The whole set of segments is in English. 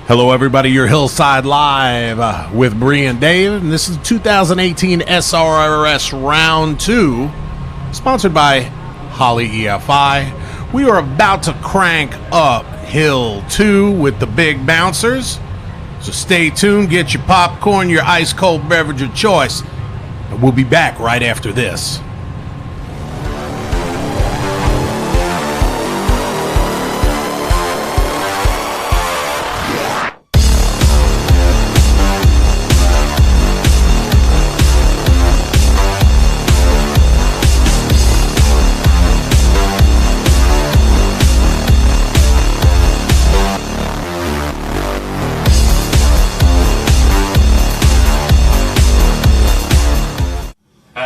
Hello, everybody. You're Hillside Live with Bree and Dave, and this is 2018 SRRS Round 2, sponsored by Holly EFI. We are about to crank up Hill 2 with the big bouncers, so stay tuned, get your popcorn, your ice-cold beverage of choice, and we'll be back right after this.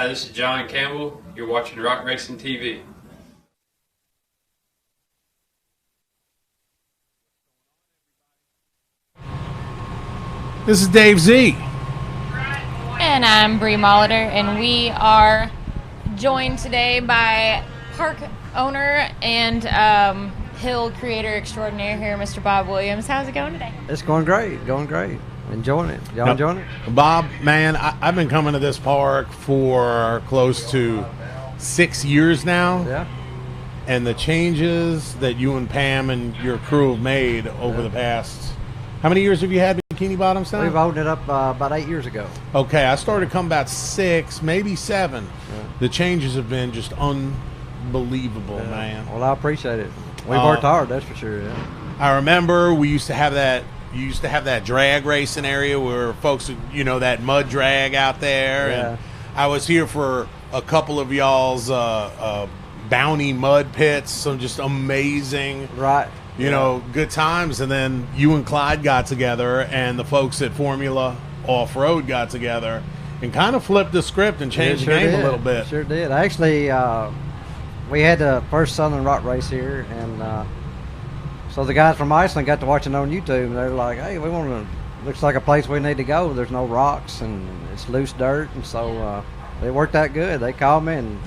This is John Campbell. You're watching Rock Racing TV. This is Dave Z. And I'm Bree Molitor, and we are joined today by park owner and hill creator extraordinaire here, Mr. Bob Williams. How's it going today? It's going great, Enjoying it. Y'all enjoying it? Bob, man, I've been coming to this park for close to 6 years now. Yeah. And the changes that you and Pam and your crew have made over the past, how many years have you had Bikini Bottoms now? We've opened it up about 8 years ago. Okay, I started to come about 6, maybe 7. Yeah. The changes have been just unbelievable, man. Well, I appreciate it. We worked hard, that's for sure. Yeah. I remember we used to have that. You used to have that drag racing area where folks, that mud drag out there. Yeah. And I was here for a couple of y'all's bounty mud pits, some just amazing, right? Good times. And then you and Clyde got together, and the folks at Formula Off-Road got together and kind of flipped the script and changed the game a little bit. Sure did. Actually, we had the first Southern Rock race here, and so the guys from Iceland got to watching on YouTube, and they're like, hey, we want to, looks like a place we need to go. There's no rocks, and it's loose dirt, and so it worked out good. They called me, and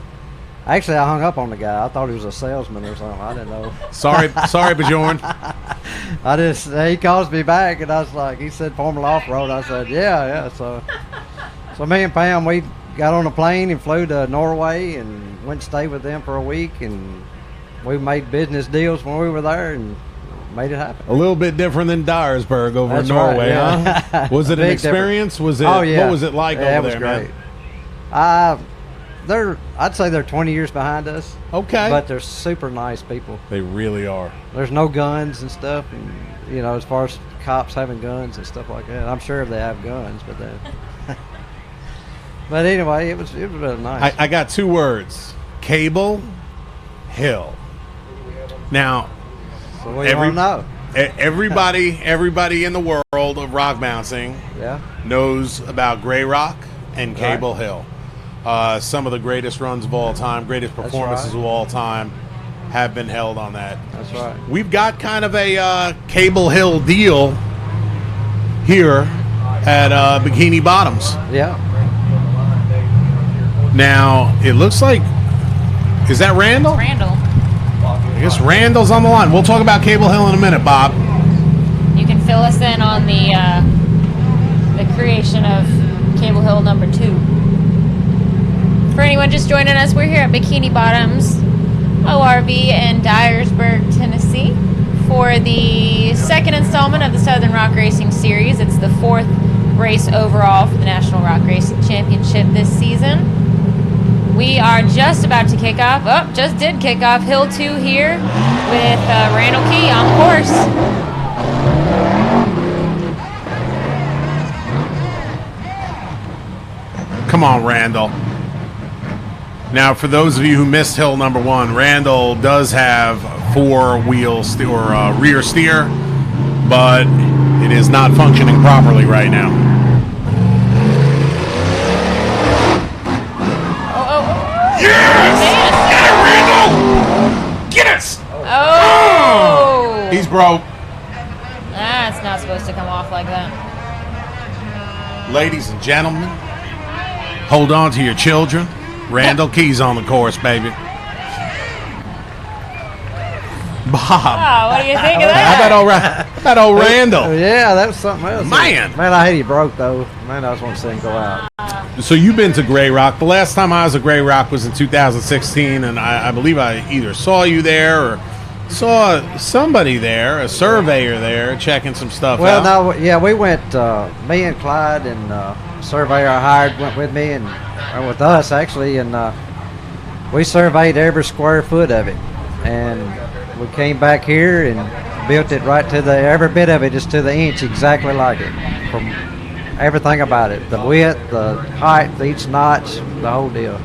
actually I hung up on the guy. I thought he was a salesman or something. I didn't know. Sorry, Bjorn. He calls me back, and I was like, he said Formula Off-Road. I said, yeah. So me and Pam, we got on a plane and flew to Norway and went and stayed with them for a week, and we made business deals when we were there, and made it happen. A little bit different than Dyersburg over in Norway, right, yeah. Huh? Was it an experience? Difference. Was it? Oh, yeah. What was it like over there, great. man? I'd say they're 20 years behind us. Okay. But they're super nice people. They really are. There's no guns and stuff, and as far as cops having guns and stuff like that. I'm sure they have guns, but but anyway, it was really nice. I got 2 words: Cable Hill. Now, so what do you want to know? Everybody in the world of rock bouncing knows about Grey Rock and Cable Hill. Some of the greatest runs of all time, greatest performances of all time have been held on that. That's right. We've got kind of a Cable Hill deal here at Bikini Bottoms. Yeah. Now, it looks like, is that Randall? Randall. I guess Randall's on the line. We'll talk about Cable Hill in a minute, Bob. You can fill us in on the creation of Cable Hill number 2. For anyone just joining us, we're here at Bikini Bottoms ORV in Dyersburg, Tennessee, for the second installment of the Southern Rock Racing Series. It's the 4th race overall for the National Rock Racing Championship this season. We are just about to kick off, just did kick off Hill 2 here with Randall Key on the course. Come on, Randall. Now, for those of you who missed Hill number 1, Randall does have 4-wheel rear steer, but it is not functioning properly right now. Yes! Get it, Randall! Get it! Oh! He's broke. That's not supposed to come off like that. Ladies and gentlemen, Hold on to your children. Randall Key's on the course, baby. Bob. Oh, what do you think of How that? about old Randall? Yeah, that was something else. Man, I hate he broke though. Man, I just want to see him go out. So you've been to Grey Rock. The last time I was at Grey Rock was in 2016, and I believe I either saw you there or saw somebody there, a surveyor there, checking some stuff out. No, yeah, we went. Me and Clyde and surveyor I hired went with me and with us actually, and we surveyed every square foot of it, and we came back here and built it right to every bit of it is to the inch, exactly like it, from everything about it, the width, the height, each notch, the whole deal.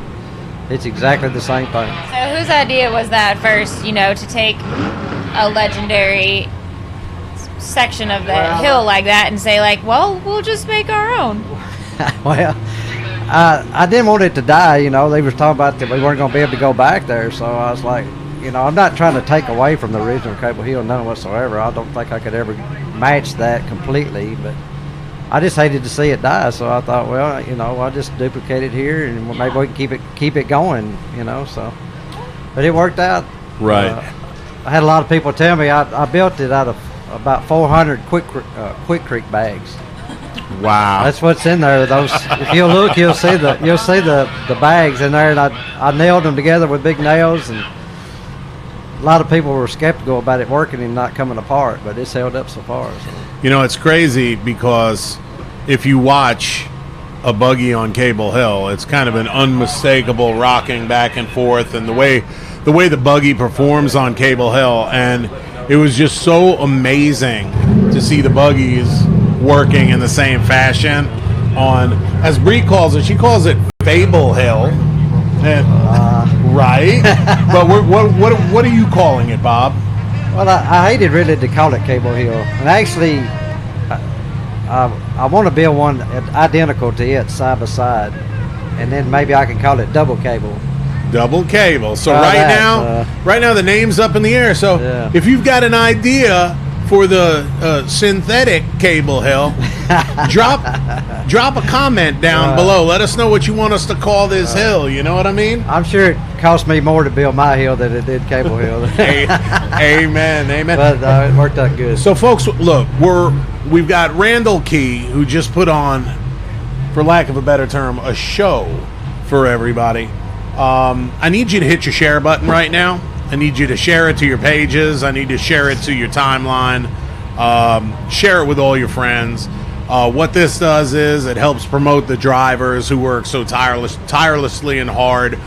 It's exactly the same thing. So whose idea was that first, to take a legendary section of the hill like that and say, like, well, we'll just make our own? Well, I didn't want it to die, They was talking about that we weren't going to be able to go back there, so I was like, I'm not trying to take away from the original Cable Hill, none whatsoever. I don't think I could ever match that completely, but I just hated to see it die, so I thought, well, I'll just duplicate it here, and maybe we can keep it going, so. But it worked out. Right. I had a lot of people tell me I built it out of about 400 Quick Creek bags. Wow. That's what's in there. Those, if you look, you'll see the bags in there, and I nailed them together with big nails, and a lot of people were skeptical about it working and not coming apart, but it's held up so far. So. It's crazy because if you watch a buggy on Cable Hill, it's kind of an unmistakable rocking back and forth, and the way the buggy performs on Cable Hill, and it was just so amazing to see the buggies working in the same fashion on, as Bree calls it, she calls it Fable Hill. Right, but what are you calling it, Bob? Well, I hated really to call it Cable Hill, and actually, I want to build one identical to it, side by side, and then maybe I can call it Double Cable. Double Cable. So right now the name's up in the air. So yeah. If you've got an idea for the synthetic Cable Hill, drop a comment down below. Let us know what you want us to call this hill. You know what I mean? I'm sure it cost me more to build my hill than it did Cable Hill. Amen. But it worked out good. So, folks, look, we've got Randall Key, who just put on, for lack of a better term, a show for everybody. I need you to hit your share button right now. I need you to share it to your pages. I need to share it to your timeline. Share it with all your friends. What this does is it helps promote the drivers who work so tirelessly and hard.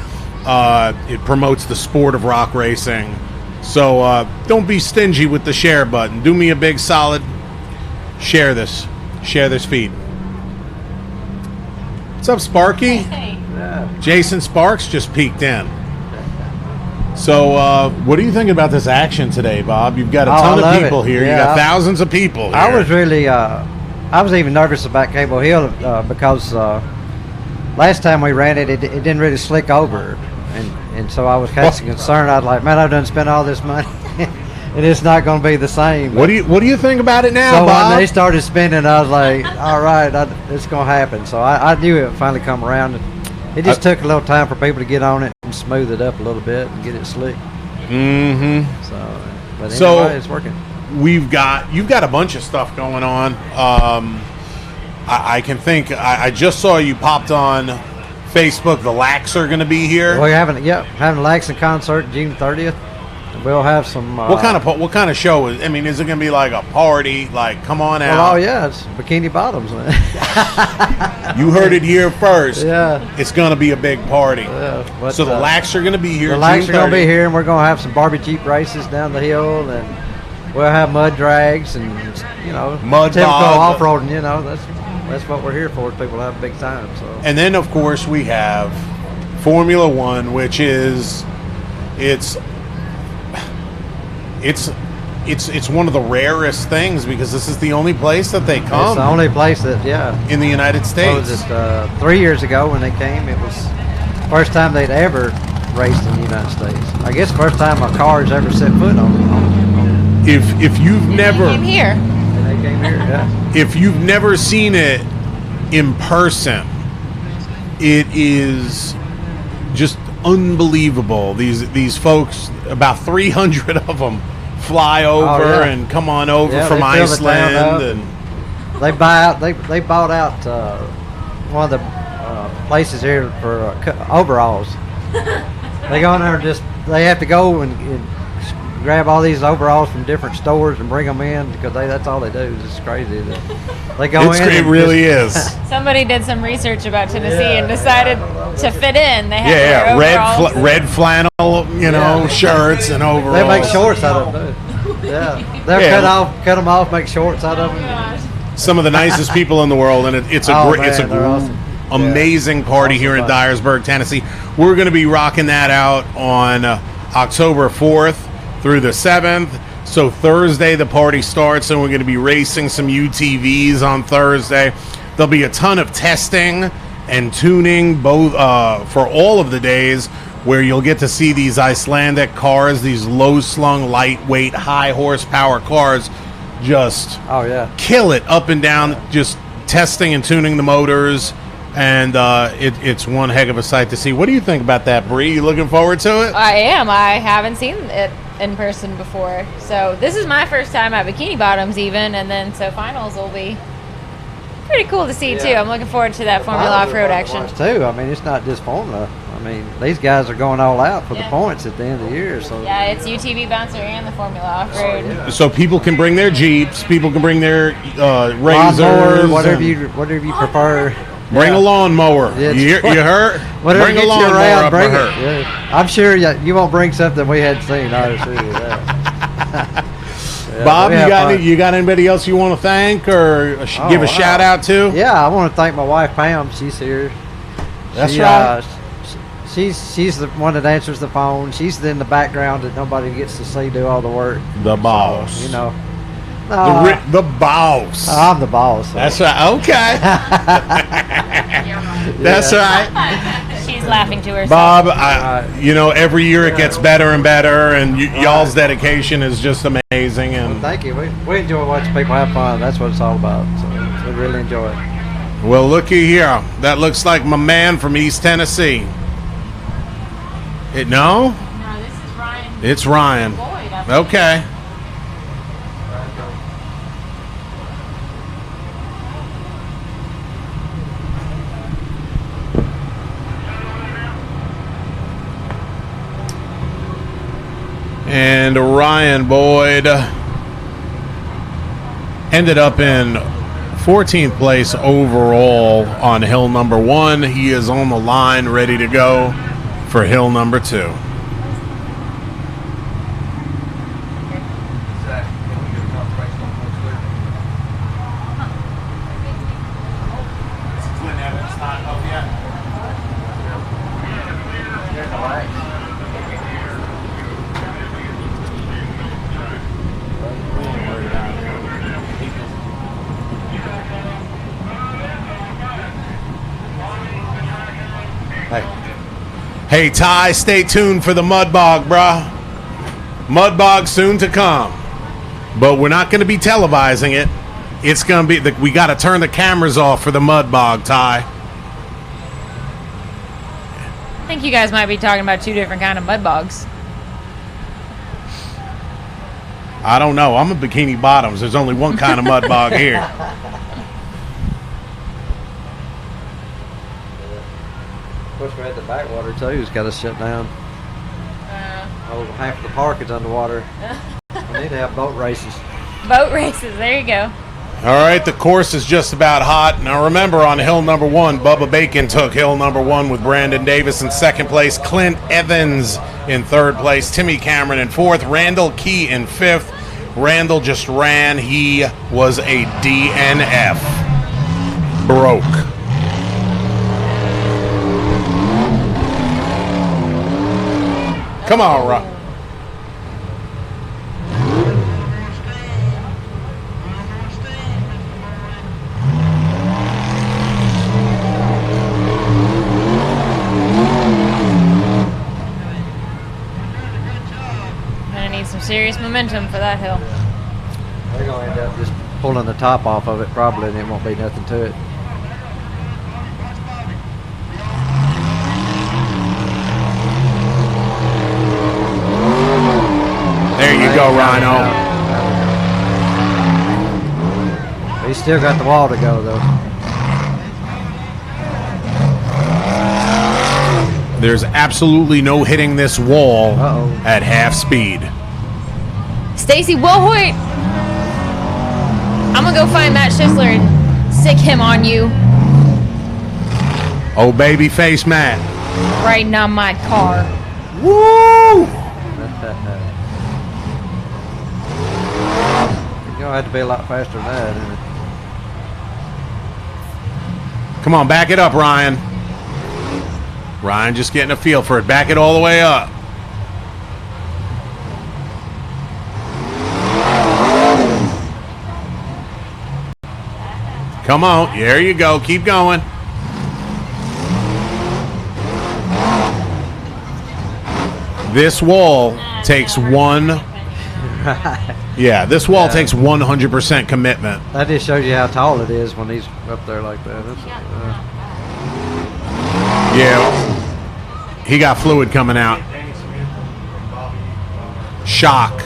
It promotes the sport of rock racing. So don't be stingy with the share button. Do me a big solid. Share this feed. What's up, Sparky? Hey. Jason Sparks just peeked in. So, what do you think about this action today, Bob? You've got a ton of people here. Yeah, you got thousands of people here. I was really, I was even nervous about Cable Hill because last time we ran it didn't really slick over, and so I was kind of concerned. I was like, man, I've done spent all this money, and it's not going to be the same. What do you think about it now, so Bob? When they started spinning, I was like, all right, it's going to happen. So I knew it would finally come around. It just took a little time for people to get on it and smooth it up a little bit and get it slick. Mm-hmm. But anyway, it's working. You've got a bunch of stuff going on. I can think. I just saw you popped on Facebook. The Lax are going to be here. We're having a Laxon concert June 30th. We'll have some. What kind of show is? I mean, is it going to be like a party? Like, come on out. Well, it's Bikini Bottoms. You heard it here first. Yeah. It's going to be a big party. Yeah, so the Lax are going to be here. The Lax are going to be here, and we're going to have some Barbie Jeep races down the hill, and we'll have mud drags and mud typical bog. off-roading. That's what we're here for. People have a big time. So. And then of course we have Formula One, which is it's one of the rarest things because this is the only place that they come. It's the only place that, in the United States. What was it, 3 years ago when they came, it was the first time they'd ever raced in the United States. I guess first time a car's ever set foot on. If you've never... They came here. And they came here, yeah. If you've never seen it in person, It is just unbelievable. These folks, about 300 of them, fly over and come on over from Iceland, and they buy out. They bought out one of the places here for overalls. They go in there and they have to go and grab all these overalls from different stores and bring them in because that's all they do. It's crazy. They go in. It really is. Somebody did some research about Tennessee and decided to fit in. They have red flannel, shirts and overalls. They make shorts out of them. Yeah, they'll cut them off, make shorts out of them. Some of the nicest people in the world, and it's a awesome. Amazing party here in Dyersburg, Tennessee. We're going to be rocking that out on October 4th through the 7th. So Thursday the party starts, and we're going to be racing some UTVs on Thursday. There'll be a ton of testing and tuning both for all of the days, where you'll get to see these Icelandic cars, these low-slung, lightweight, high-horsepower cars just kill it up and down, just testing and tuning the motors. And it's one heck of a sight to see. What do you think about that, Bree? You looking forward to it? I am. I haven't seen it in person before. So this is my first time at Bikini Bottoms even, and then so finals will be pretty cool to see too. I'm looking forward to that Formula Off-Road action. Too. I mean, it's not just Formula. I mean, these guys are going all out for the points at the end of the year. So yeah, it's UTV Bouncer and the Formula Off-Road. So people can bring their Jeeps, people can bring their razors, lawnmowers, whatever you prefer. Bring a lawnmower. Yeah, you heard? Bring a lawnmower up for her. Yeah. I'm sure you won't bring something we hadn't seen. I assure you that. Bob, you got anybody else you want to thank or give a shout out to? Yeah, I want to thank my wife Pam. She's here. That's right. She's the one that answers the phone. She's in the background that nobody gets to see do all the work. The boss. So, the boss. I'm the boss. So. That's right. Okay. That's right. She's laughing to herself. Bob, every year it gets better and better, and y'all's dedication is just amazing. And well, thank you. We enjoy watching people have fun. That's what it's all about. So we really enjoy it. Well, looky here. That looks like my man from East Tennessee. No, this is Ryan. It's Ryan. Okay. And Ryan Boyd ended up in 14th place overall on hill number 1. He is on the line, ready to go for hill number 2. Hey, Ty, stay tuned for the Mud Bog, bruh. Mud Bog soon to come. But we're not going to be televising it. It's going to be, we got to turn the cameras off for the Mud Bog, Ty. I think you guys might be talking about two different kind of mud bogs. I don't know. I'm a Bikini Bottoms. There's only one kind of mud bog here. Of course, we had the backwater too. It's got to shut down. Half the park is underwater. We need to have boat races. Boat races. There you go. All right, the course is just about hot. Now remember, on hill number 1, Bubba Bacon took hill number 1 with Brandon Davis in 2nd place, Clint Evans in 3rd place, Timmy Cameron in 4th, Randall Key in 5th. Randall just ran. He was a DNF. Broke. Come on, Rob. Gonna need some serious momentum for that hill. They're gonna end up just pulling the top off of it probably, and it won't be nothing to it. go, Rhino. He's still got the wall to go, though. There's absolutely no hitting this wall at half speed. Stacy Wilhoit. I'm gonna go find Matt Schisler and sick him on you. Oh, baby face Matt. Riding on my car. Woo! You're gonna have to be a lot faster than that, isn't it? Come on, back it up, Ryan. Ryan just getting a feel for it. Back it all the way up. Come on. There you go. Keep going. This wall takes one. Yeah, this wall takes 100% commitment. That just shows you how tall it is when he's up there like that. Yeah, he got fluid coming out. Shock.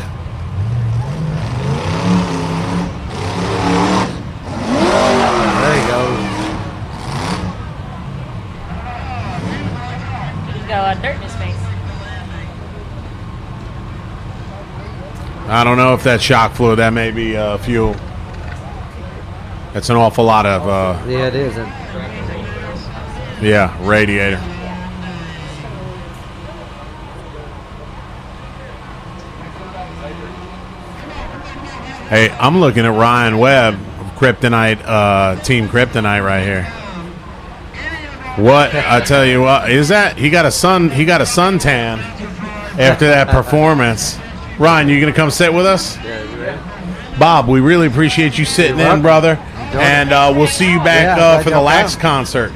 There he goes. He's got a lot of dirt in his face. I don't know if that's shock fluid. That may be fuel. That's an awful lot of. Yeah, it is. Yeah, radiator. Hey, I'm looking at Ryan Webb of Kryptonite, Team Kryptonite right here. What I tell you what is that? He got a suntan after that performance. Ryan, you gonna come sit with us? Yeah, you ready? Bob, we really appreciate you sitting in, brother. And we'll see you back for the Lax concert.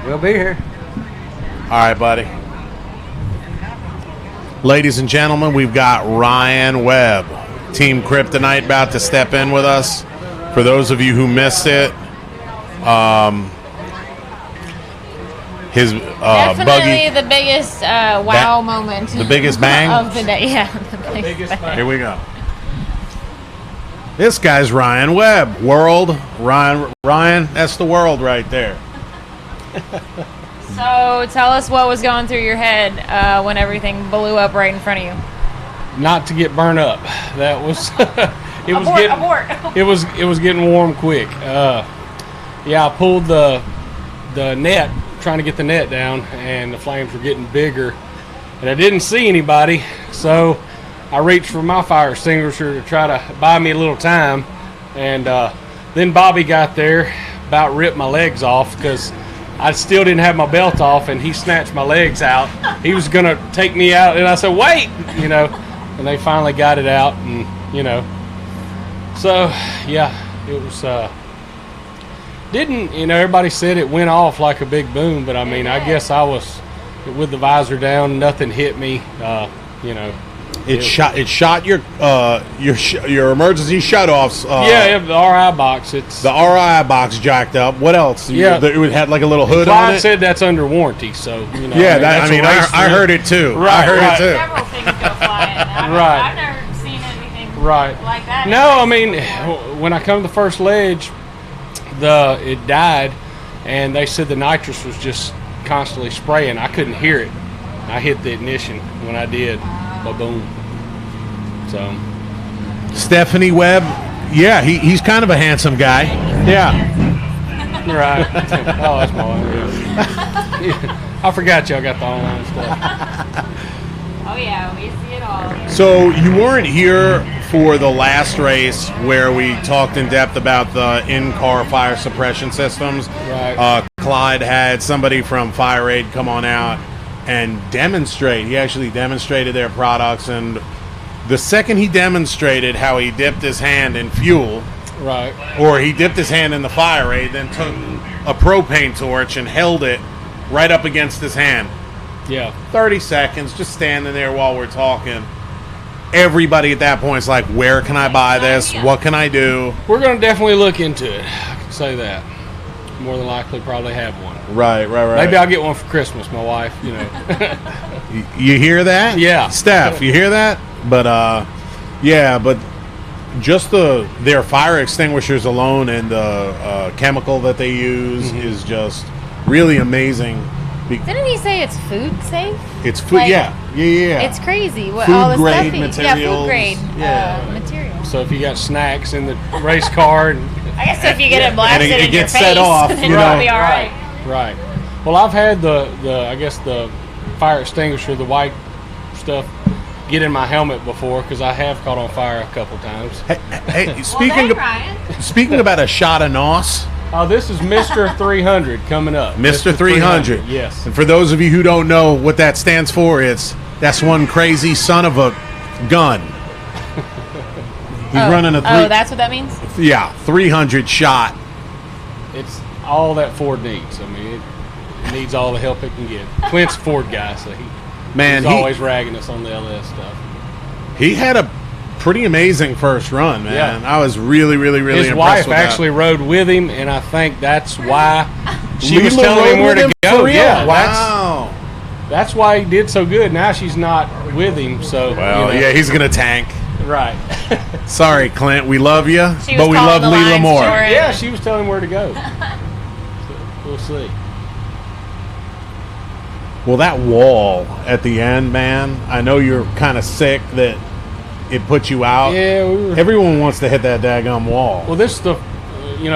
We'll be here. All right, buddy. Ladies and gentlemen, we've got Ryan Webb, Team Kryptonite, about to step in with us. For those of you who missed it, his Definitely buggy. the biggest wow moment. The biggest bang? of the day. Yeah, the biggest bang. Here we go. This guy's Ryan Webb. World. Ryan, that's the world right there. So tell us what was going through your head when everything blew up right in front of you. Not to get burned up. That was Abort. it was getting warm quick. Yeah, I pulled the net, trying to get the net down, and the flames were getting bigger, and I didn't see anybody, so I reached for my fire extinguisher to try to buy me a little time, and then Bobby got there, about ripped my legs off because I still didn't have my belt off, and he snatched my legs out. He was gonna take me out, and I said, "Wait," and they finally got it out, and so yeah, it was. Everybody said it went off like a big boom, but I mean, I guess I was with the visor down, nothing hit me. It shot your emergency shutoffs. Yeah, the RI box. It's the RI box jacked up. What else? Yeah, it had like a little hood Clyde on it. said that's under warranty, so Yeah, I heard it too. Right, I heard it too. Several things go flying. I've never seen anything like that. No, I mean, when I come to the first ledge, it died, and they said the nitrous was just constantly spraying. I couldn't hear it. I hit the ignition when I did. Boom. So Stephanie Webb, yeah, he's kind of a handsome guy. Yeah. Right. Oh, that's my wife. Yeah. I forgot y'all got the online stuff. Oh yeah, we see it all. So you weren't here for the last race where we talked in depth about the in-car fire suppression systems. Right. Clyde had somebody from Fire Aid come on out and demonstrate. He actually demonstrated their products, and the second he demonstrated how he dipped his hand in fuel, right, or he dipped his hand in the Fire Aid, then took a propane torch and held it right up against his hand. Yeah. 30 seconds, just standing there while we're talking. Everybody at that point is like, where can I buy this? What can I do? We're going to definitely look into it. I can say that. More than likely probably have one. Right. Maybe I'll get one for Christmas, my wife, You hear that? Yeah. Steph, you hear that? But Yeah, but just their fire extinguishers alone and the chemical that they use is just really amazing. Didn't he say it's food safe? It's food, Like, yeah. It's crazy. What Food all the grade stuff yeah, materials. food grade Yeah. material. So if you got snacks in the race car, and, I guess if you get it blasted it in your gets face, set off, then you it'll know. be all right. right. Well, I've had the I guess the fire extinguisher, the white stuff, get in my helmet before because I have caught on fire a couple times. Hey, speaking about a shot of NOS, This is Mr. 300 coming up. Mr. 300. Yes. And for those of you who don't know what that stands for, that's one crazy son of a gun. He's running a that's what that means? 300 shot. It's all that Ford needs. I mean, it needs all the help it can get. Clint's a Ford guy, so he's always ragging us on the LS stuff. He had a pretty amazing first run, man. Yeah. I was really, really, really His impressed wife with actually rode with him, and I think that's why she that. was Leela telling him rode where with to go. for real? Yeah, Wow. that's why he did so good. Now she's not with him, so Well, yeah, he's going to tank. right. Sorry, Clint. We love you, She was but we calling love the Leela lines more. for it. Yeah, she was telling him where to go. So, we'll see. Well, that wall at the end, man, I know you're kind of sick that it put you out. Yeah, Everyone wants to hit that daggum wall. well, this is the,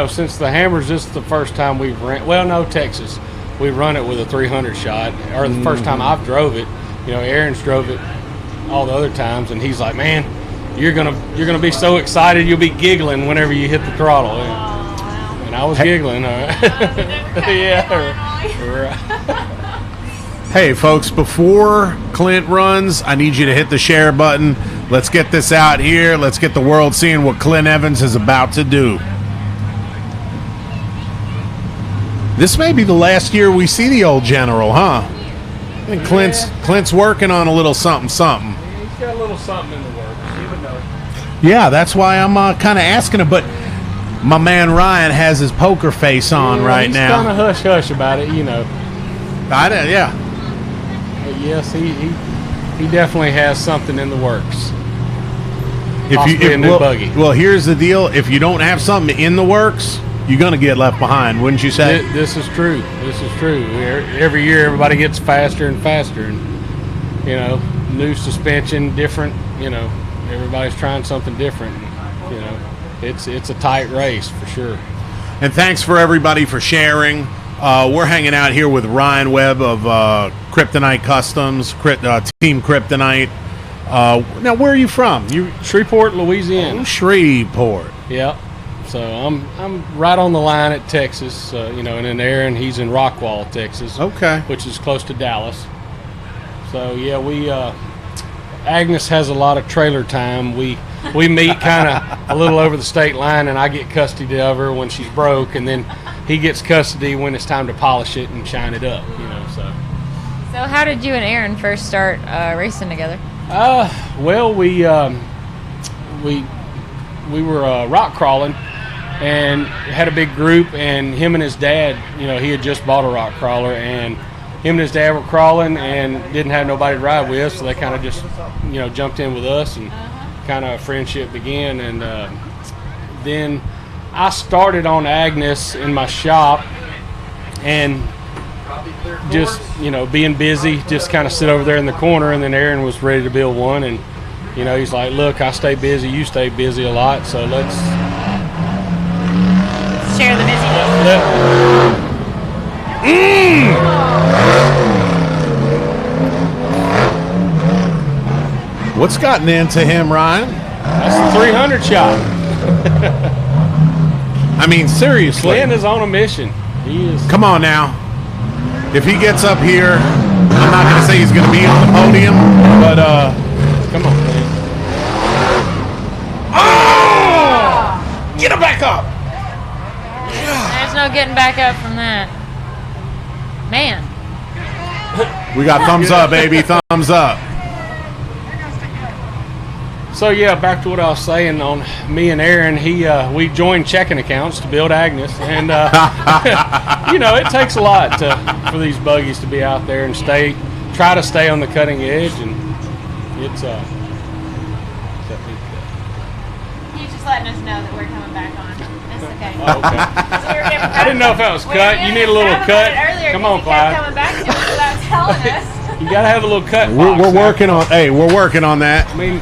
since the Hammers, this is the first time we've ran. Well, no, Texas, we run it with a 300 shot, or the first time I've drove it. Aaron's drove it all the other times, and he's like, "Man, you're gonna be so excited, you'll be giggling whenever you hit the throttle." And I was giggling. Yeah. Right. Hey, folks, before Clint runs, I need you to hit the share button. Let's get this out here. Let's get the world seeing what Clint Evans is about to do. This may be the last year we see the old general, huh? I think Clint's working on a little something. He's got a little something in the works. You would know. Yeah, that's why I'm kind of asking him. But my man Ryan has his poker face on right he's now. kind of hush about it, Yeah. But yes, he definitely has something in the works. Possibly a new buggy. Well, here's the deal. If you don't have something in the works, you're going to get left behind, wouldn't you say? This is true. Every year, everybody gets faster and faster, and new suspension, different. Everybody's trying something different. It's a tight race for sure. And thanks for everybody for sharing. We're hanging out here with Ryan Webb of Kryptonite Customs, Team Kryptonite. Now, where are you from? Shreveport, Louisiana. Shreveport. Yep. So I'm right on the line at Texas. And then Aaron, he's in Rockwall, Texas. Okay. Which is close to Dallas. So yeah, we Agnes has a lot of trailer time. We meet kind of a little over the state line, and I get custody of her when she's broke, and then he gets custody when it's time to polish it and shine it up. So how did you and Aaron first start racing together? Well, we were rock crawling and had a big group, and him and his dad, he had just bought a rock crawler, and him and his dad were crawling and didn't have nobody to ride with, so they kind of just, jumped in with us, and kind of a friendship began. And then I started on Agnes in my shop, and just, being busy, just kind of sit over there in the corner, and then Aaron was ready to build one, and he's like, "Look, I stay busy, you stay busy a lot, so let's Share the busy. What's gotten into him, Ryan? That's the 300 shot. I mean, seriously. Clint is on a mission. He is. Come on now. If he gets up here, I'm not going to say he's going to be on the podium, but Come on, Clint. oh! Get him back up. There's no getting back up from that. Man. We got thumbs up, baby. Thumbs up. So yeah, back to what I was saying on me and Aaron. We joined checking accounts to build Agnes, and it takes a lot for these buggies to be out there and try to stay on the cutting edge, and it's letting us know that we're coming back on. It's okay. Oh, okay. I didn't know if that was cut. You need a little cut. Come on, Clyde. Coming back to us without telling us. You gotta have a little cut. We're working on. Hey, we're working on that. I mean,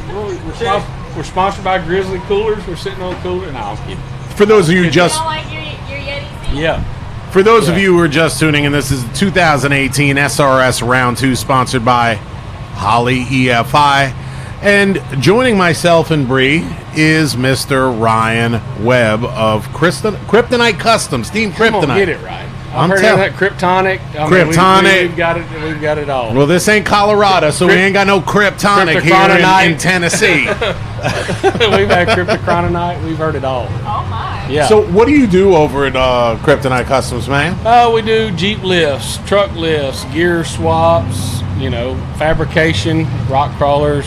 we're sponsored by Grizzly Coolers. We're sitting on a cooler. No, I'm kidding. For those of you You just don't like your Yeti seat? Yeah. For those of you who are just tuning in, this is the 2018 SRRS Round 2, sponsored by Holly EFI. And joining myself and Bree is Mr. Ryan Webb of Kryptonite Customs, Team Come on, Kryptonite. get it right. I'm I've heard telling- of that Kryptonic. Kryptonic. We've got it. We've got it all. Well, this ain't Colorado, so we ain't got no Kryptonic here in Tennessee. We've had Kryptonite. We've heard it all. Oh my. Yeah. So what do you do over at Kryptonite Customs, man? We do Jeep lifts, truck lifts, gear swaps, fabrication, rock crawlers,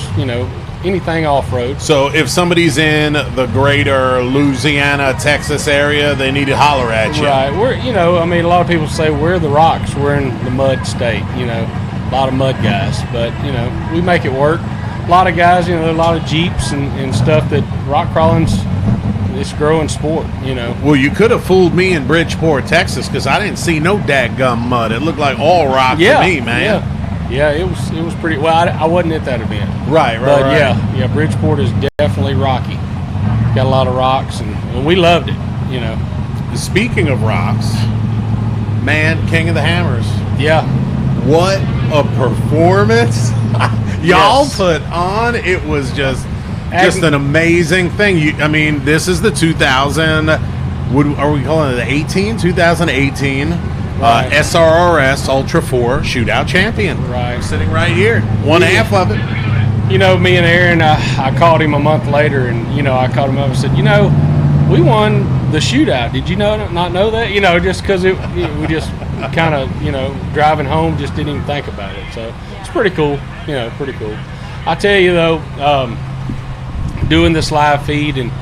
anything off-road. So if somebody's in the greater Louisiana, Texas area, they need to holler at you. Right. We're, a lot of people say we're the rocks. We're in the mud state, a lot of mud guys. But, we make it work. A lot of guys, a lot of Jeeps and stuff that rock crawling's, it's a growing sport, Well, you could have fooled me in Bridgeport, Texas, because I didn't see no dadgum mud. It looked like all rock to me, man. Yeah, it was pretty, well, I wasn't at that event. Right. But yeah, Bridgeport is definitely rocky. Got a lot of rocks, and we loved it, Speaking of rocks, man, King of the Hammers. Yeah. What a performance y'all Yes. put on. It was just an amazing thing. This is the 2000, are we calling it the 2018 Right. SRRS Ultra 4 Shootout Champion. Right. Sitting right here. One half of it. Me and Aaron, I called him a month later, and, I called him up and said, we won the shootout. Did you not know that? Just because we just kind of, driving home, just didn't even think about it. So it's pretty cool, pretty cool. I tell you, though, doing this live feed and,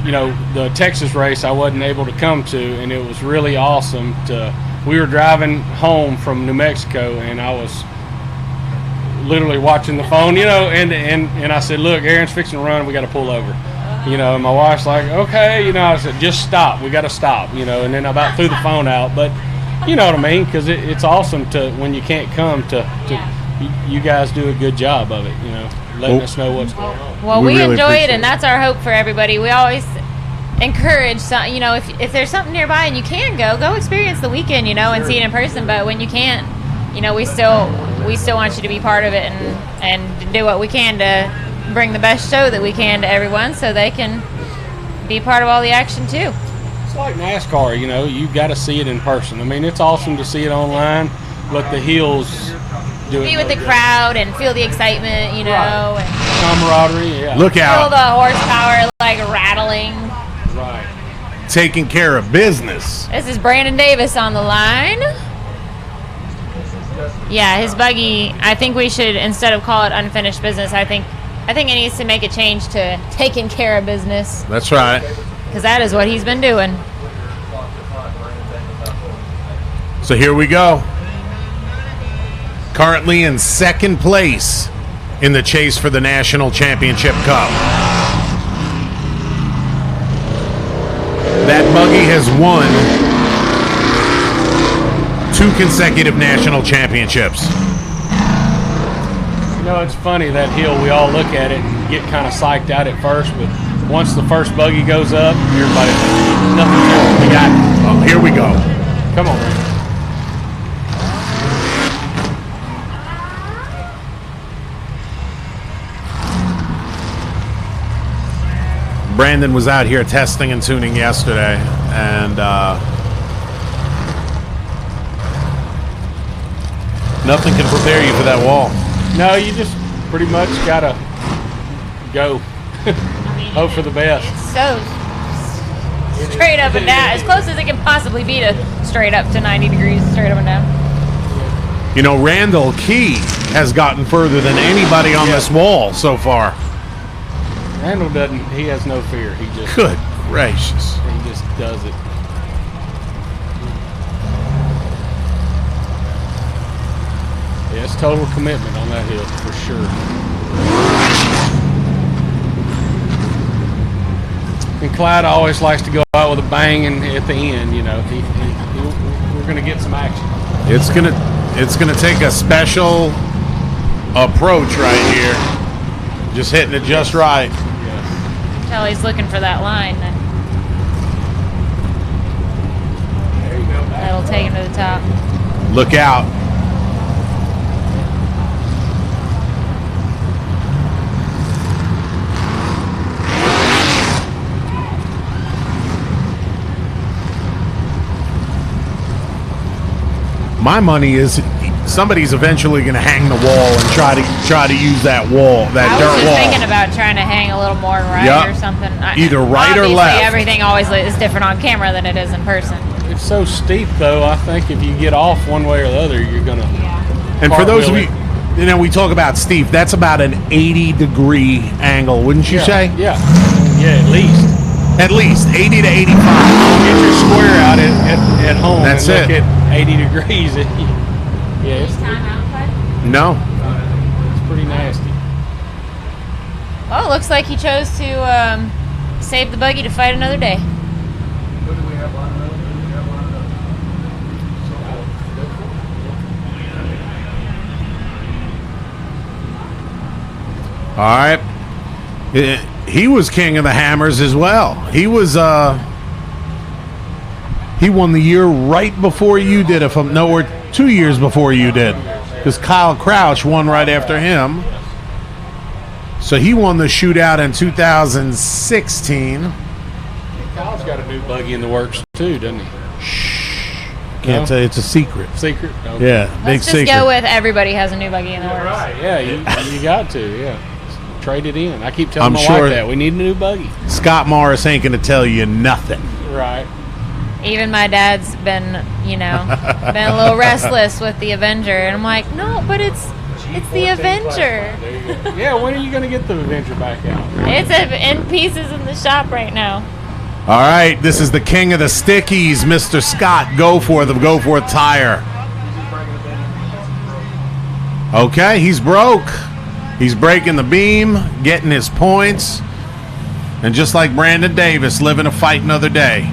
the Texas race I wasn't able to come to, and it was really awesome we were driving home from New Mexico, and I was literally watching the phone, and I said, look, Aaron's fixing to run, we got to pull over. And my wife's like, okay, I said, just stop, we got to stop, and then I about threw the phone out, but you know what I mean, because it's awesome to, when you can't come, you guys do a good job of it, letting us know what's going on. Well, We we really enjoy appreciate it, and that's our hope for everybody. We always encourage some, if there's something nearby and you can go experience the weekend, and see it in person. But when you can't, we still want you to be part of it and do what we can to bring the best show that we can to everyone, so they can be part of all the action too. It's like NASCAR, you got to see it in person. It's awesome to see it online, but the hills do it. Be with the crowd and feel the excitement, Right. and Camaraderie, yeah. Look feel out. the horsepower like rattling. Right. Taking care of business. This is Brandon Davis on the line. Yeah, his buggy, I think we should, instead of call it unfinished business, I think it needs to make a change to taking care of business, That's right. because that is what he's been doing. So here we go. Currently in second place in the chase for the National Championship Cup. That buggy has won 2 consecutive national championships. It's funny, that hill, we all look at it and get kind of psyched out at first, but once the first buggy goes up, everybody, nothing else. We got it. Oh, here we go. Come on, man. Brandon was out here testing and tuning yesterday, and nothing can prepare you for that wall. No, you just pretty much gotta go. Hope for the best. It's so straight up and down, as close as it can possibly be to straight up to 90 degrees, straight up and down. Randall Key has gotten further than anybody on this wall so far. Randall doesn't, he has no fear. He just Good gracious. does it. Yeah, it's total commitment on that hill for sure. And Clyde always likes to go out with a bang and at the end, you know. We're going to get some action. It's gonna take a special approach right here. Just hitting it just right. Tell he's looking for that line. Then There you go. that'll take him to the top. Look out. My money is somebody's eventually going to hang the wall and try to use that wall, that I dirt was just wall. thinking about trying to hang a little more right Yep. or something. Either right or Obviously, left. Everything always is different on camera than it is in person. It's so steep, though. I think if you get off one way or the other, you're going to. And for those of Cartwheel you, we talk about Steve, that's about an 80-degree angle, wouldn't you say? Yeah. Yeah, at least. At least 80 to 85. Get your square out at home That's and look it. at 80 degrees. Yeah, No. it's pretty nasty. Well, it looks like he chose to save the buggy to fight another day. All right. He was king of the hammers as well. He was he won the year right before you did, or 2 years before you did, because Kyle Crouch won right after him. So he won the shootout in 2016. Kyle's got a new buggy in the works too, doesn't he? Can't tell you, it's a secret. Secret? Okay. Yeah, big Let's just secret. go with everybody has a new buggy in the works. Right, yeah, you got to, yeah. Trade it in. I keep telling I'm my sure- wife that. We need a new buggy. Scott Morris ain't going to tell you nothing. Right. Even my dad's been a little restless with the Avenger, and I'm like, no, but it's the Avenger. There you go. Yeah, when are you going to get the Avenger back out? It's in pieces in the shop right now. All right, this is the king of the stickies, Mr. Scott Goforth of Goforth Tire. Okay, he's broke. He's breaking the beam, getting his points, and just like Brandon Davis, living to fight another day.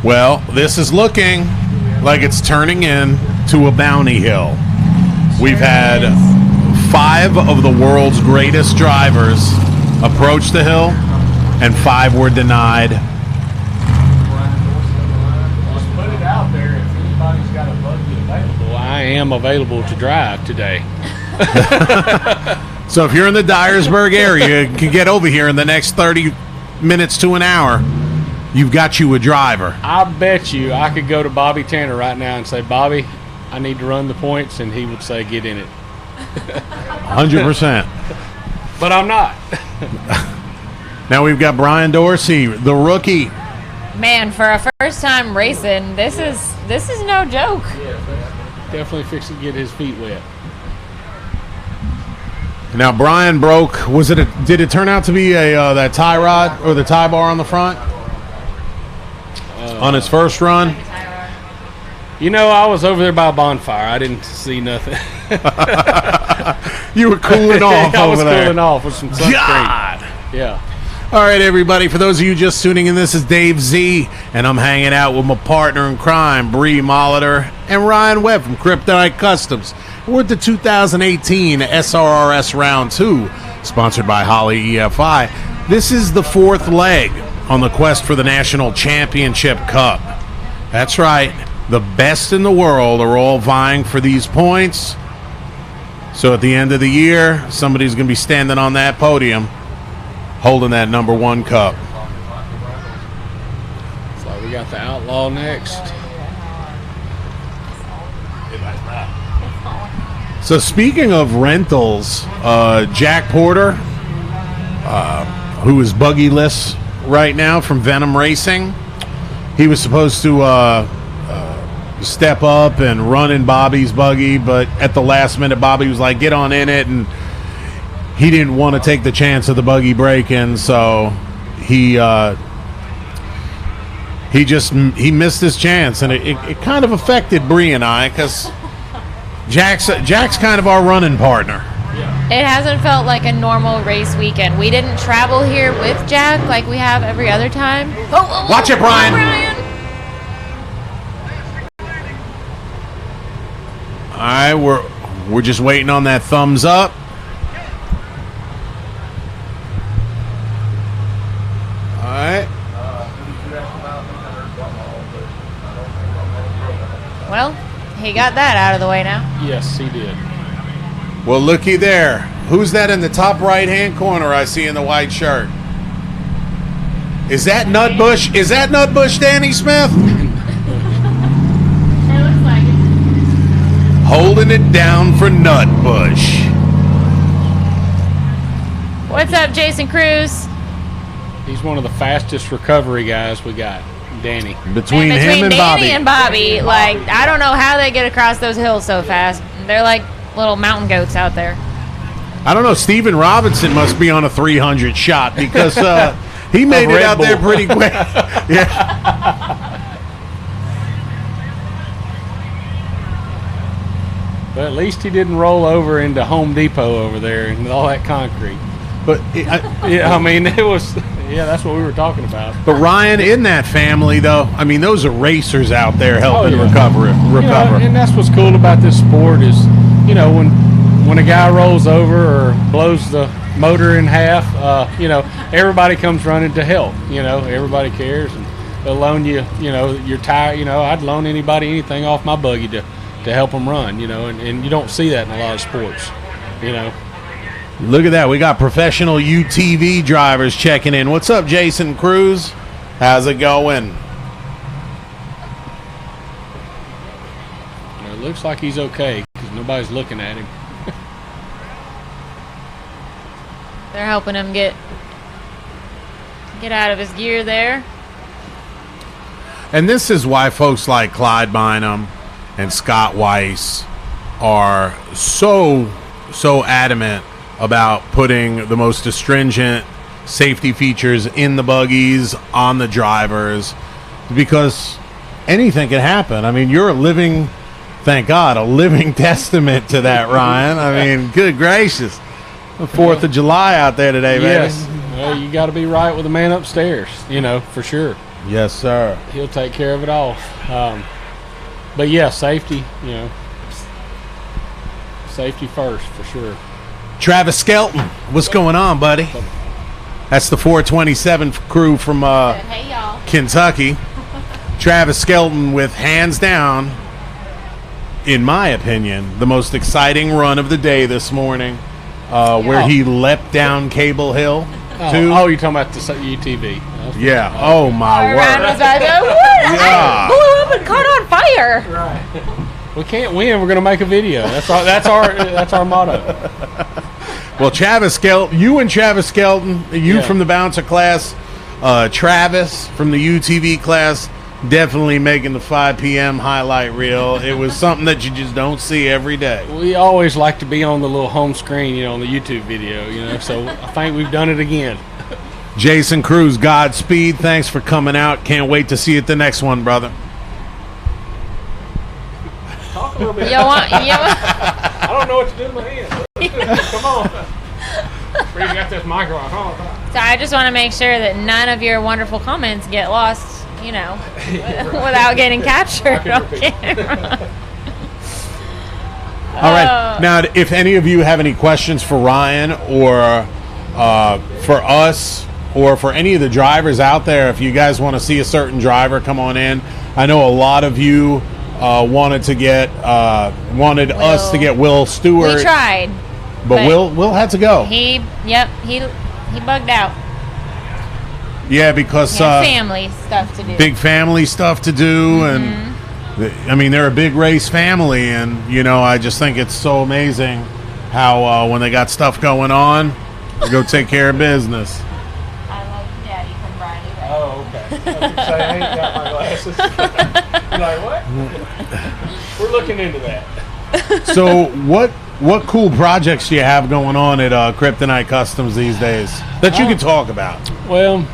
Well, this is looking like it's turning into a bounty hill. We've had 5 of the world's greatest drivers approach the hill, and 5 were denied. Just put it out there. If anybody's got a buggy available, I am available to drive today. So if you're in the Dyersburg area, you can get over here in the next 30 minutes to an hour. You've got you a driver. I bet you I could go to Bobby Tanner right now and say, Bobby, I need to run the points, and he would say, get in it. 100%. But I'm not. Now we've got Brian Dorsey, the rookie. Man, for a first time racing, this is no joke. Definitely fixing to get his feet wet. Now Brian broke. Did it turn out to be a that tie rod or the tie bar on the front on his first run? You know, I was over there by a bonfire. I didn't see nothing. You were cooling off I was over there. cooling off with some sunscreen. God. Yeah. All right, everybody. For those of you just tuning in, this is Dave Z, and I'm hanging out with my partner in crime, Bree Molitor, and Ryan Webb from Kryptonite Customs. We're at the 2018 SRRS Round 2, sponsored by Holly EFI. This is the 4th leg on the quest for the National Championship Cup. That's right. The best in the world are all vying for these points. So at the end of the year, somebody's going to be standing on that podium holding that number 1 cup. So we got the Outlaw next. So speaking of rentals, Jack Porter, who is buggyless right now from Venom Racing, he was supposed to step up and run in Bobby's buggy, but at the last minute, Bobby was like, get on in it, and he didn't want to take the chance of the buggy break-in, so he missed his chance, and it kind of affected Bree and I, because Jack's kind of our running partner. It hasn't felt like a normal race weekend. We didn't travel here with Jack like we have every other time. Watch it, Brian. All right, we're just waiting on that thumbs up. All right. Well, he got that out of the way now. Yes, he did. Well, looky there. Who's that in the top right-hand corner I see in the white shirt? Is that Nutbush? Is that Nutbush Danny Smith? It looks like it. Holding it down for Nutbush. What's up, Jason Cruz? He's one of the fastest recovery guys we got, Danny. Between him and Danny Bobby. and Bobby, like, I don't know how they get across those hills so fast. They're like little mountain goats out there. I don't know. Steven Robinson must be on a 300 shot, because he made it Red out there Bull. pretty quick. Yeah. But at least he didn't roll over into Home Depot over there and all that concrete. But Yeah, I mean, it was, yeah, that's what we were talking about. but Ryan, in that family, though, I mean, those are racers out there helping yeah. recover. You know, and that's what's cool about this sport is, you know, when a guy rolls over or blows the motor in half, you know, everybody comes running to help. You know, everybody cares, and they'll loan you, you know, your tire. You know, I'd loan anybody anything off my buggy to help them run. You know, and you don't see that in a lot of sports. You know. Look at that. We got professional UTV drivers checking in. What's up, Jason Cruz? How's it going? It looks like he's okay because nobody's looking at him. They're helping him get out of his gear there. And this is why folks like Clyde Bynum and Scott Weiss are so adamant about putting the most stringent safety features in the buggies, on the drivers, because anything can happen. I mean, you're a living, thank God, a living testament to that, Ryan. I mean, good gracious. The 4th of July out there today, baby. Yes, well, you got to be right with the man upstairs. You know, for sure. Yes, sir. He'll take care of it all. But yeah, safety. You know, safety first for sure. Travis Skelton, what's going on, buddy? That's the 427 crew from Hey, y'all. Kentucky. Travis Skelton with, hands down, in my opinion, the most exciting run of the day this morning, where he leapt down Cable Hill. Oh, you're talking about the UTV. Yeah. Oh, my Ryan was word. about to go, what? Yeah. I blew up and caught on fire. Right. We can't win. We're going to make a video. That's our motto. Well, Travis Skelton, you and Travis Skelton, you from the bouncer class, Travis from the UTV class, definitely making the 5 p.m. highlight reel. It was something that you just don't see every day. We always like to be on the little home screen, you know, on the YouTube video, you know, so I think we've done it again. Jason Cruz, Godspeed. Thanks for coming out. Can't wait to see you at the next one, brother. Talk a little bit. I don't know what to do with my hands. Come on. Where you got this microphone? So I just want to make sure that none of your wonderful comments get lost, you know, without getting captured on camera. All right. Now, if any of you have any questions for Ryan or for us or for any of the drivers out there, if you guys want to see a certain driver, come on in. I know a lot of you wanted us to get Will Stewart. We tried. But Will had to go. He bugged out. Yeah, because He had family stuff to do. big family stuff to do, and I mean they're a big race family, and you know I just think it's so amazing how when they got stuff going on, they go take care of business. I love Daddy from Briny. Oh, okay. I was say, I ain't got my glasses. You're like, what? We're looking into that. So what cool projects do you have going on at Kryptonite Customs these days that you can talk about? Well,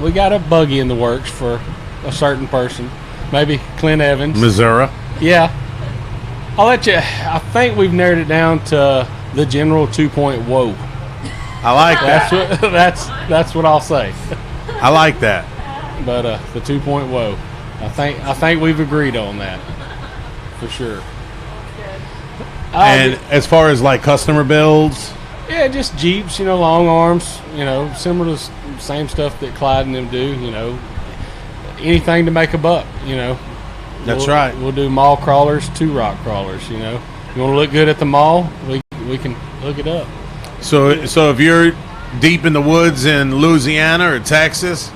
we got a buggy in the works for a certain person, maybe Clint Evans. Missouri. Yeah. I'll let you. I think we've narrowed it down to the general 2-point whoa. I like that. That's what I'll say. I like that. But the 2-point whoa. I think we've agreed on that for sure. And as far as like customer builds, yeah, just Jeeps, long arms, similar to the same stuff that Clyde and them do, anything to make a buck, That's right. We'll do mall crawlers, 2 rock crawlers, You want to look good at the mall, we can hook it up. So if you're deep in the woods in Louisiana or Texas,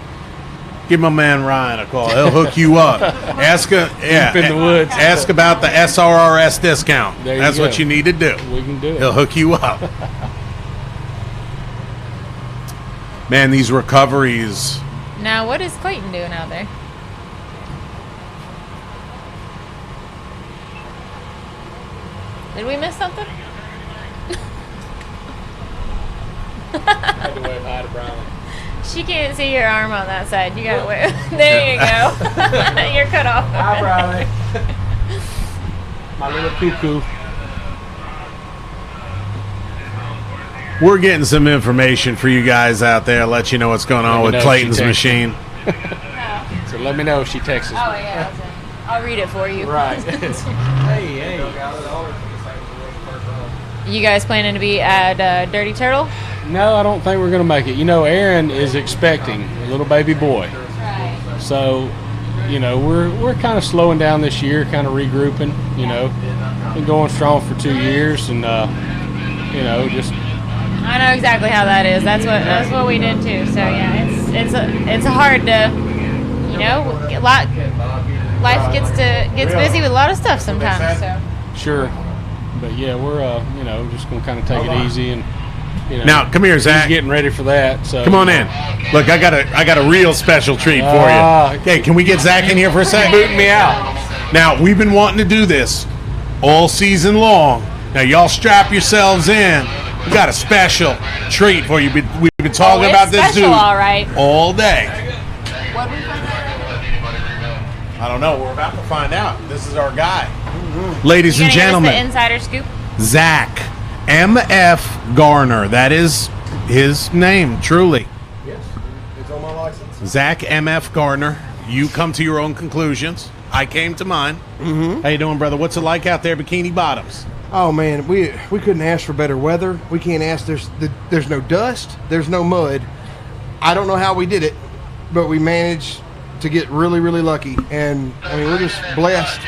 give my man Ryan a call. He'll hook you up. Ask in the woods. Ask about the SRRS discount. That's what you need to do. We can do it. He'll hook you up. Man, these recoveries. Now, what is Clayton doing out there? Did we miss something? I had to wave hi to Brian. She can't see your arm on that side. You gotta wait. There you go. You're cut off. Hi, Brian. My little cuckoo. We're getting some information for you guys out there. Let you know what's going on with Clayton's machine. So let me know if she texts us. Oh yeah, I'll read it for you. Right. Hey. You guys planning to be at Dirty Turtle? No, I don't think we're going to make it. Aaron is expecting a little baby boy. Right. So, we're kind of slowing down this year, kind of regrouping, Been going strong for 2 years and, just... I know exactly how that is. That's what we did too. So yeah, it's hard to, life gets busy with a lot of stuff sometimes. So. Sure. But yeah, we're just gonna kind of take it easy and Now come here, Zach. He's getting ready for that. So come on in. Look, I got a real special treat for you. Hey, can we get Zach in here for a second? Booting me out. Now we've been wanting to do this all season long. Now y'all strap yourselves in. We got a special treat for you. We've been talking about this dude all right. all day. What we find out? I don't know. We're about to find out. This is our guy. Ladies and Give us gentlemen, the insider scoop. Zach M.F. Garner. That is his name, truly. Yes, it's on my license. Zach M.F. Garner. You come to your own conclusions. I came to mine. Mm-hmm. How you doing, brother? What's it like out there, Bikini Bottoms? Oh man, we couldn't ask for better weather. We can't ask. There's no dust. There's no mud. I don't know how we did it, but we managed to get really, really lucky. And I mean, we're just blessed.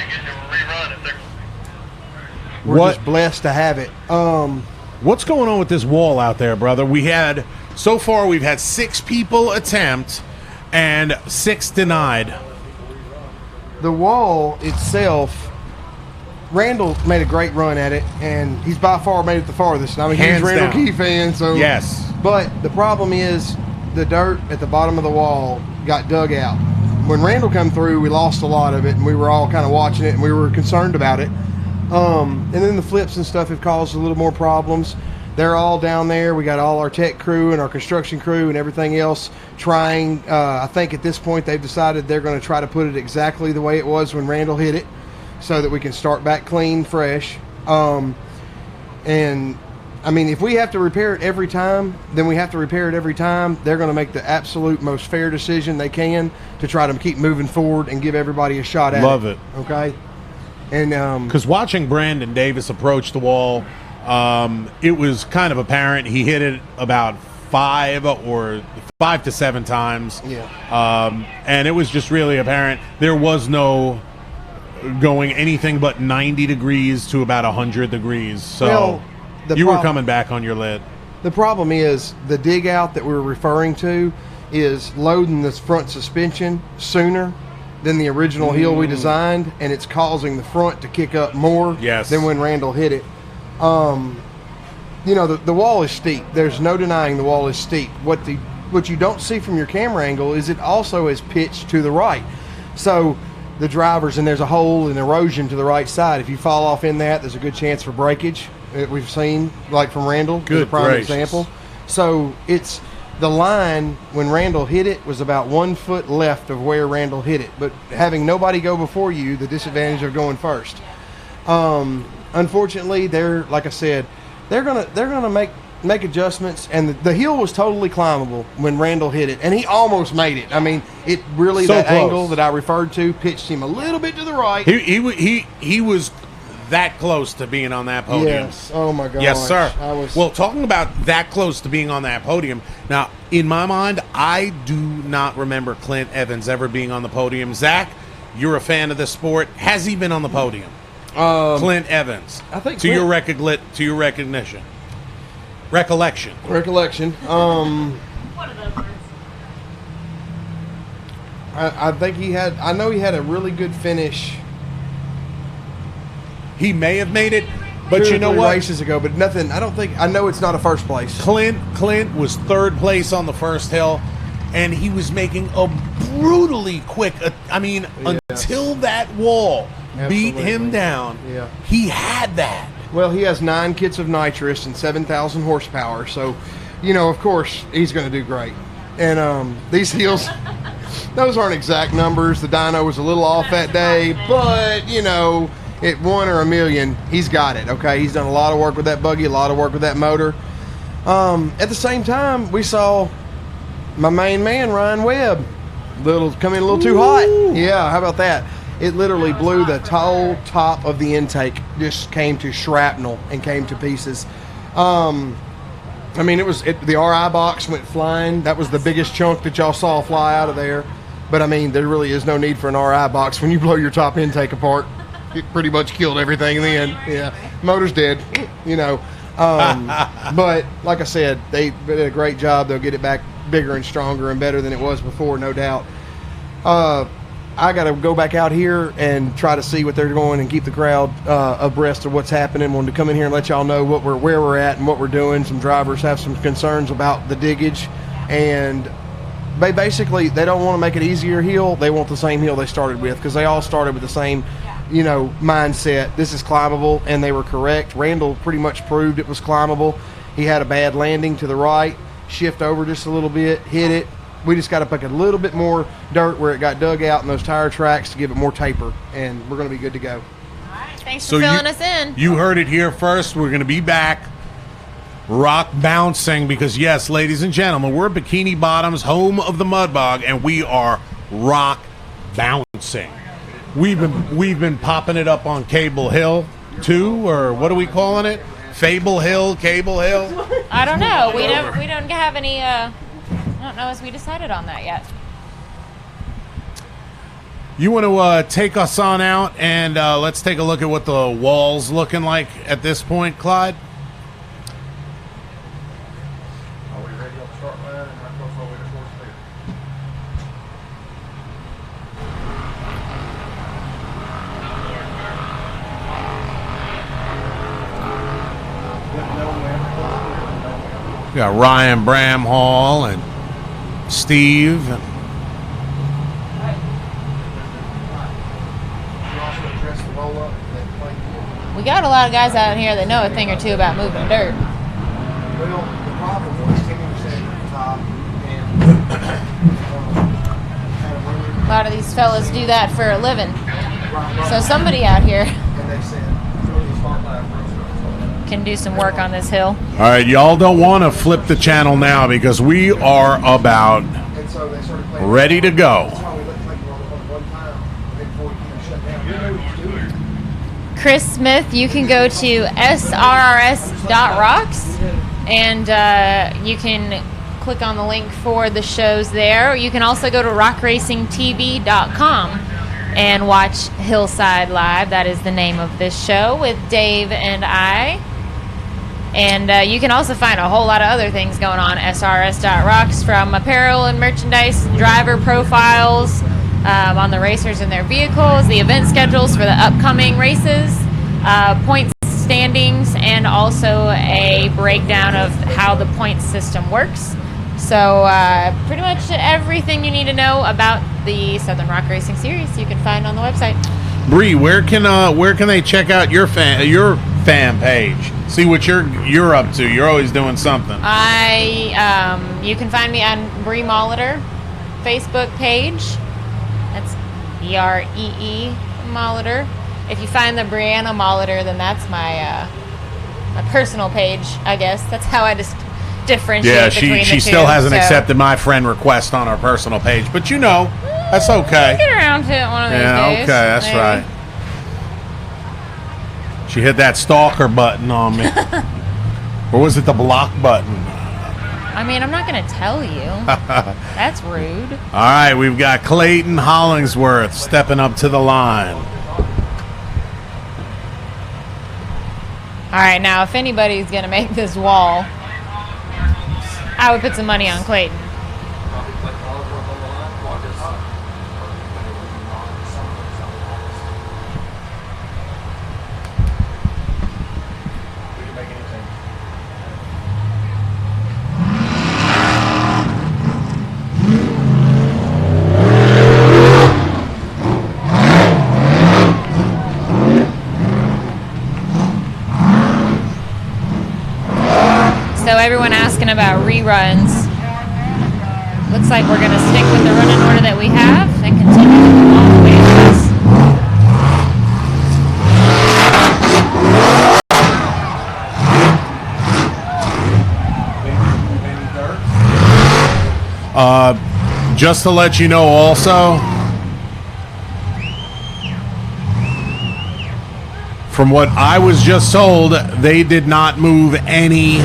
We're just blessed to have it. What's going on with this wall out there, brother? We've had 6 people attempt and 6 denied. The wall itself, Randall made a great run at it, and he's by far made it the farthest. I'm a huge Randall Key fan, so yes. But the problem is the dirt at the bottom of the wall got dug out. When Randall come through, we lost a lot of it, and we were all kind of watching it, and we were concerned about it. And then the flips and stuff have caused a little more problems. They're all down there. We got all our tech crew and our construction crew and everything else trying. I think at this point they've decided they're going to try to put it exactly the way it was when Randall hit it, so that we can start back clean, fresh. And I mean, if we have to repair it every time, then we have to repair it every time. They're going to make the absolute most fair decision they can to try to keep moving forward and give everybody a shot at it. Love it. Okay. And because watching Brandon Davis approach the wall, it was kind of apparent he hit it about 5 to 7 times. Yeah. And it was just really apparent there was no going anything but 90 degrees to about 100 degrees. So you were coming back on your lid. The problem is the dig out that we're referring to is loading this front suspension sooner than the original hill we designed, and it's causing the front to kick up more than when Randall hit it. The wall is steep. There's no denying the wall is steep. What you don't see from your camera angle is it also is pitched to the right. So the drivers, and there's a hole and erosion to the right side. If you fall off in that, there's a good chance for breakage that we've seen, like from Randall. Good prime example. So the line when Randall hit it was about 1 foot left of where Randall hit it. But having nobody go before you, the disadvantage of going first. Unfortunately, like I said, they're gonna make adjustments, and the hill was totally climbable when Randall hit it, and he almost made it. I mean, it really, So that close. angle that I referred to pitched him a little bit to the right. He was that close to being on that podium. Yes. Oh my gosh. Yes, sir. I was. Well, talking about that close to being on that podium, now, in my mind, I do not remember Clint Evans ever being on the podium. Zach, you're a fan of the sport. Has he been on the podium? Clint Evans. I think to your recognition. Recollection. I think he had. I know he had a really good finish. He may have made it, but 2 you or know 3 what? races ago, but nothing. I don't think. I know it's not a first place. Clint was third place on the first hill, and he was making a brutally quick. Until that wall beat him down. Yeah. He had that. Well, he has 9 kits of nitrous and 7,000 horsepower, so of course he's going to do great. And these hills, those aren't exact numbers. The dyno was a little off that day, but at 1 or a million, he's got it. Okay, he's done a lot of work with that buggy, a lot of work with that motor. At the same time, we saw my main man Ryan Webb come in a little too hot. Yeah, how about that? It literally blew the whole top of the intake, just came to shrapnel and came to pieces. The RI box went flying. That was the biggest chunk that y'all saw fly out of there. But there really is no need for an RI box when you blow your top intake apart. It pretty much killed everything in the end. Yeah, motor's dead. But like I said, they did a great job. They'll get it back bigger and stronger and better than it was before, no doubt. I got to go back out here and try to see what they're doing and keep the crowd abreast of what's happening. Wanted to come in here and let y'all know where we're at and what we're doing. Some drivers have some concerns about the diggage, and they don't want to make it easier hill. They want the same hill they started with, because they all started with the same mindset. This is climbable, and they were correct. Randall pretty much proved it was climbable. He had a bad landing to the right, shift over just a little bit, hit it. We just got to put a little bit more dirt where it got dug out in those tire tracks to give it more taper, and we're going to be good to go. All right, thanks for filling us in. You heard it here first. We're going to be back rock bouncing because, yes, ladies and gentlemen, we're Bikini Bottoms, home of the Mud Bog, and we are rock bouncing. We've been popping it up on Cable Hill, too, or what are we calling it? Fable Hill, Cable Hill? I don't know. We don't have any... I don't know as we decided on that yet. You want to take us on out, and let's take a look at what the wall's looking like at this point, Clyde? Are we ready on the start line and how close are we to force clear? We got Ryan Bramhall and Steve. We got a lot of guys out here that know a thing or two about moving dirt. Well, the problem was Timmy was sitting at the top, and A lot of these fellas do that for a living. So somebody out here and they said, throw the start line first. can do some work on this hill. All right, y'all don't want to flip the channel now because we are about And so they started playing. ready to go. That's why we looked like we were on one time before we shut down. You know what you're doing. Chris Smith, you can go to SRRS.rocks and you can click on the link for the shows there. You can also go to rockracingtv.com and watch Hillside Live. That is the name of this show with Dave and I. And you can also find a whole lot of other things going on SRRS.rocks, from apparel and merchandise, driver profiles on the racers and their vehicles, the event schedules for the upcoming races, points standings, and also a breakdown of how the points system works. So pretty much everything you need to know about the Southern Rock Racing Series you can find on the website. Bree, where can they check out your fan page? See what you're up to. You're always doing something. You can find me on Bree Molitor Facebook page. That's BREE Molitor. If you find the Brianna Molitor, then that's my personal page, I guess. That's how I just differentiate between the two. She still hasn't accepted my friend request on her personal page, but that's okay. I'll get around to it one of these days. Okay, that's maybe. right. She hit that stalker button on me. Or was it the block button? I mean, I'm not going to tell you. That's rude. All right, we've got Clayton Hollingsworth stepping up to the line. All right, now, if anybody's going to make this wall, I would put some money on Clayton. So everyone asking about reruns. Looks like we're going to stick with the running order that we have and continue to go all the way to just to let you know also, from what I was just told, they did not move any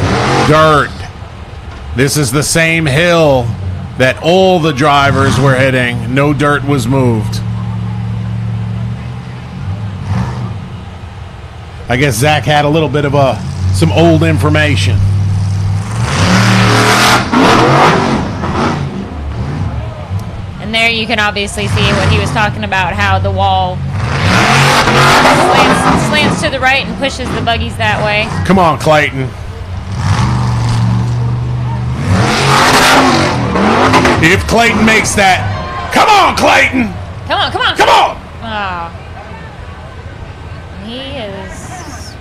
dirt. This is the same hill that all the drivers were hitting. No dirt was moved. I guess Zach had a little bit of some old information. And there you can obviously see what he was talking about, how the wall slants to the right and pushes the buggies that way. Come on, Clayton. If Clayton makes that, come on, Clayton. Come on, come on. Come on. Oh. He is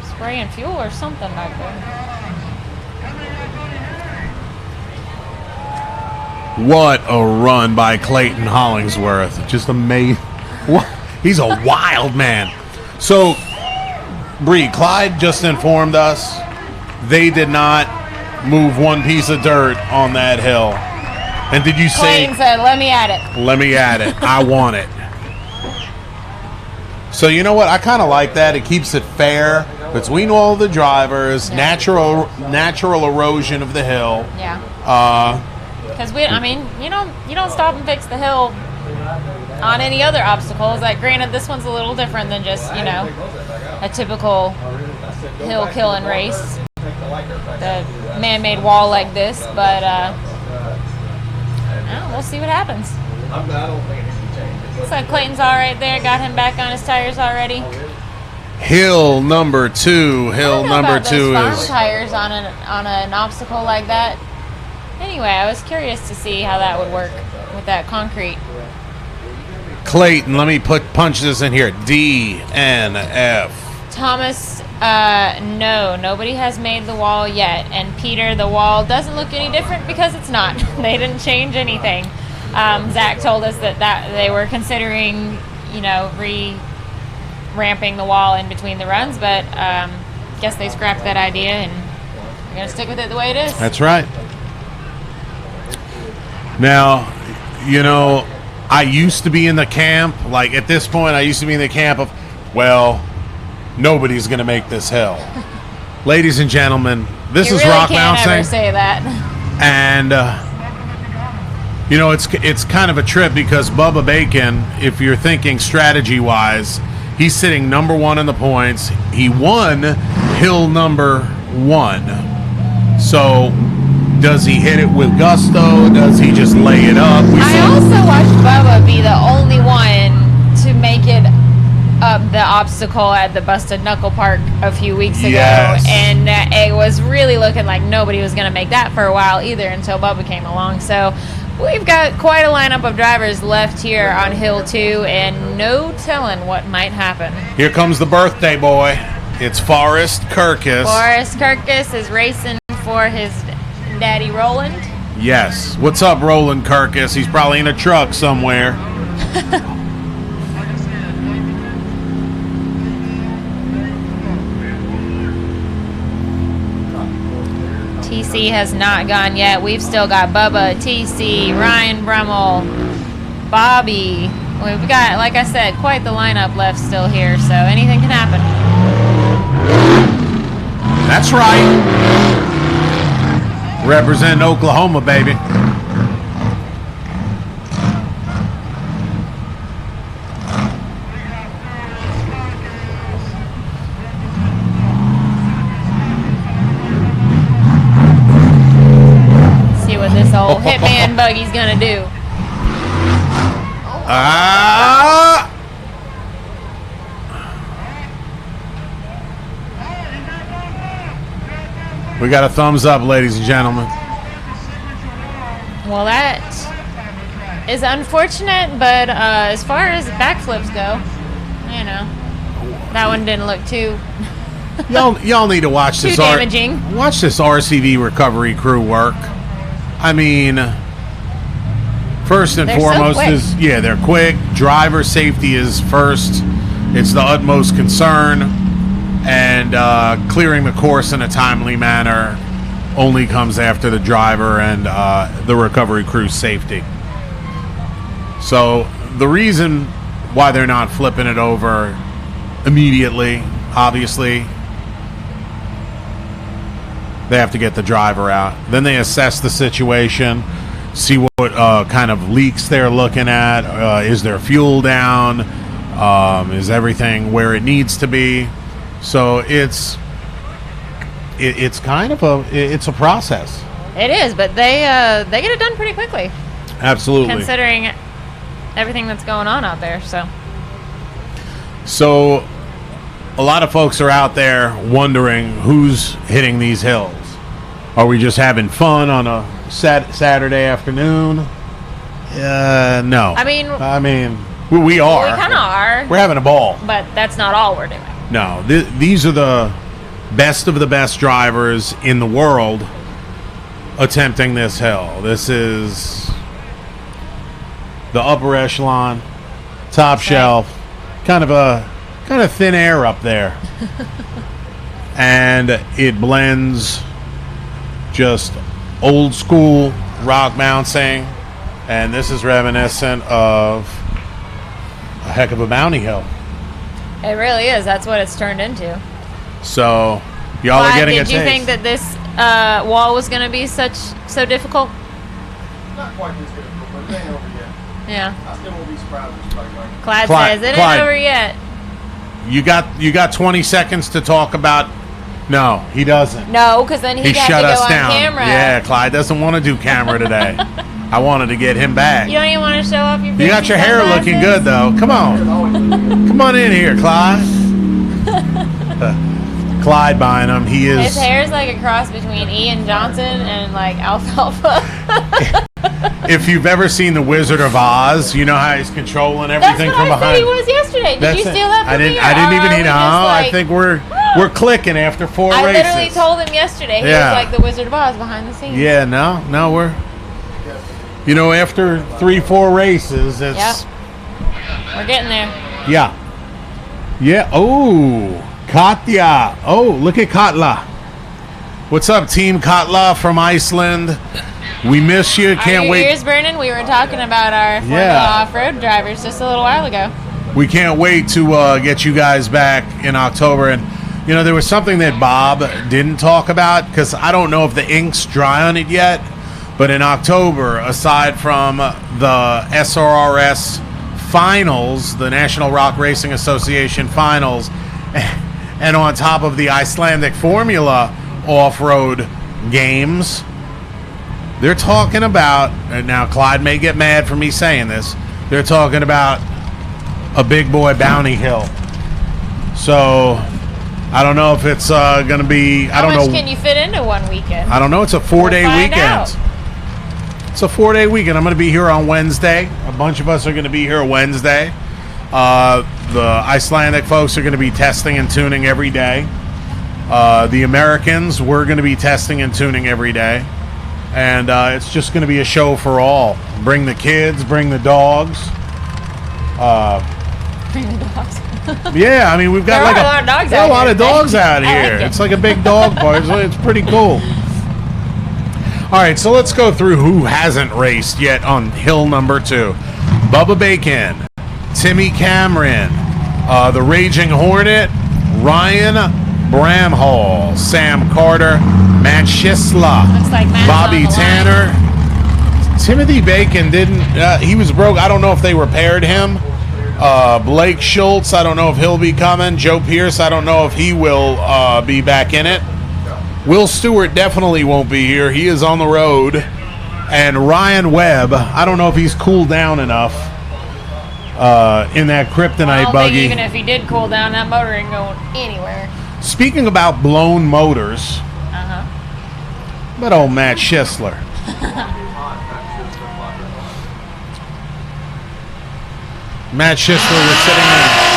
spraying fuel or something back there. What a run by Clayton Hollingsworth. Just amazing. He's a wild man. So, Bree, Clyde just informed us they did not move one piece of dirt on that hill. And did you say... Clayton said, let me at it. Let me at it. I want it. So, you know what? I kind of like that. It keeps it fair between all the drivers. Yeah. Natural erosion of the hill. Yeah. Because you don't stop and fix the hill on any other obstacles. Like, granted, this one's a little different than just, a typical hill killing race. The man-made wall like this, but we'll see what happens. Looks like Clayton's all right there. Got him back on his tires already. Hill number 2. Hill number 2 farm is tires on an obstacle like that. Anyway, I was curious to see how that would work with that concrete. Clayton. Let me punch this in here. DNF. Thomas, no, nobody has made the wall yet. And Peter, the wall doesn't look any different because it's not. They didn't change anything. Zach told us that they were considering, re-ramping the wall in between the runs, but guess they scrapped that idea and we're going to stick with it the way it is. That's right. Now, I used to be in the camp, like at this point, I used to be in the camp of, well, nobody's going to make this hill. Ladies and gentlemen, this is Rock Mountain. You really can't ever say that. And, it's kind of a trip because Bubba Bacon, if you're thinking strategy-wise, he's sitting number 1 in the points. He won hill number 1. So, does he hit it with gusto? Does he just lay it up? I also watched Bubba be the only one to make it up the obstacle at the Busted Knuckle Park a few weeks ago. Yes. And it was really looking like nobody was going to make that for a while either until Bubba came along. So We've got quite a lineup of drivers left here on Hill 2, and no telling what might happen. Here comes the birthday boy. It's Forrest Kirkus. Forrest Kirkus is racing for his daddy Roland. Yes. What's up, Roland Kirkus? He's probably in a truck somewhere. TC has not gone yet. We've still got Bubba, TC, Ryan Brummel, Bobby. We've got, like I said, quite the lineup left still here, so anything can happen. That's right. Representing Oklahoma, baby. See what this old hitman buggy's gonna do. We got a thumbs up, ladies and gentlemen. Well, that is unfortunate, but as far as backflips go, you know, that one didn't look too Y'all need to watch too this. damaging. Watch this RCV recovery crew work. I mean, first and They're so foremost quick. is they're quick. Driver safety is first. It's the utmost concern, and clearing the course in a timely manner only comes after the driver and the recovery crew's safety. So the reason why they're not flipping it over immediately, obviously, they have to get the driver out. Then they assess the situation, see what kind of leaks they're looking at. Is there fuel down? Is everything where it needs to be? So it's kind of a process. It is, but they get it done pretty quickly, Absolutely. considering everything that's going on out there. So a lot of folks are out there wondering who's hitting these hills. Are we just having fun on a Saturday afternoon? No. I mean, we are. we kind of are, We're having a ball. but that's not all we're doing. No, these are the best of the best drivers in the world attempting this hill. This is the upper echelon, top shelf, kind of thin air up there. And it blends just old school rock bouncing, and this is reminiscent of a heck of a bounty hill. It really is. That's what it's turned into. So y'all are Why getting a did you taste. think that this wall was going to be so difficult? Not quite this difficult, but it ain't over yet. Yeah. I still won't be surprised if somebody like Clyde Clyde- says it Clyde. ain't over yet. You got 20 seconds to talk about. No, he doesn't. No, because then He he'd have shut to go us on down. camera. Yeah, Clyde doesn't want to do camera today. I wanted to get him back. You don't even want to show off your You got your hair looking good though. Come on. Come on in here, Clyde. Clyde buying him. He His is. hair's like a cross between Ian Johnson and like Alfalfa. If you've ever seen The Wizard of Oz, you know how he's controlling That's everything what from I said behind. he was yesterday. Did you That's it. steal that from I didn't. me? I didn't Or even are need. we Oh, just I like- think we're clicking after 4 I races. literally told him yesterday. He Yeah. was like the Wizard of Oz behind the scenes. Yeah, no, we're. You know, after 3-4 races, it's. Yep. We're getting there. Yeah. Yeah. Oh, Katja. Oh, look at Katla. What's up, Team Katla from Iceland? We miss you. Are Can't your wait. ears burning? We were talking about our Formula off-road drivers just a little while ago. We can't wait to get you guys back in October. And, you know, there was something that Bob didn't talk about because I don't know if the ink's dry on it yet. But in October, aside from the SRRS finals, the National Rock Racing Association finals, and on top of the Icelandic Formula off-road games, they're talking about, and now Clyde may get mad for me saying this, they're talking about a big boy bounty hill. So I don't know if it's going to be, I How don't much know. can you fit into one weekend? I don't know. It's a 4-day We'll find weekend. out. It's a 4-day weekend. I'm going to be here on Wednesday. A bunch of us are going to be here Wednesday. The Icelandic folks are going to be testing and tuning every day. The Americans, we're going to be testing and tuning every day. And it's just going to be a show for all. Bring the kids, bring the dogs. Bring the dogs. Yeah, I mean, we've got There like are a lot of dogs there are out a lot here of dogs today. out I like here. it. It's like a big dog park. It's pretty cool. All right, so let's go through who hasn't raced yet on hill number 2. Bubba Bacon, Timmy Cameron, the Raging Hornet, Ryan Bramhall, Sam Carter, Matt Schisla, Looks like Matt's Bobby on the Tanner. Timothy Bacon didn't, he was broke. I don't know if they repaired him. Blake Schultz, I don't know if he'll be coming. Joe Pierce, I don't know if he will be back in it. Will Stewart definitely won't be here. He is on the road. And Ryan Webb, I don't know if he's cooled down enough in that kryptonite I don't buggy. think even if he did cool down, that motor ain't going anywhere. Speaking about blown motors, but old Matt Schisler. Matt Schisler was sitting in.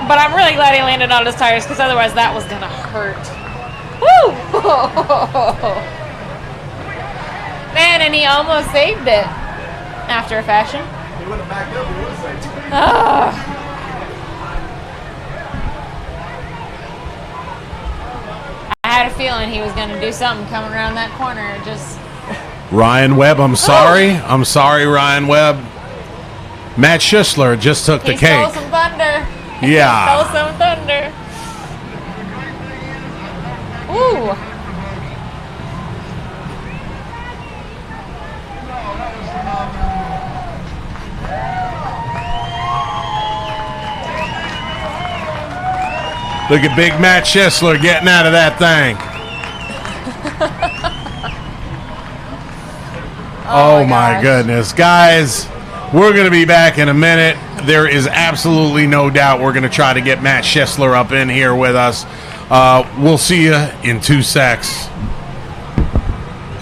But I'm really glad he landed on his tires, because otherwise that was gonna hurt. Woo! Man, and he almost saved it after a fashion. He would have backed up. He would have saved it. I had a feeling he was gonna do something coming around that corner. Just Ryan Webb, I'm sorry. I'm sorry, Ryan Webb. Matt Schisler just took the he stole cake. some thunder. Yeah. He stole some thunder. Ooh. Look at big Matt Schisler getting out of that thing. Oh my gosh. goodness. Guys, we're going to be back in a minute. There is absolutely no doubt we're going to try to get Matt Schisler up in here with us. We'll see you in 2 secs.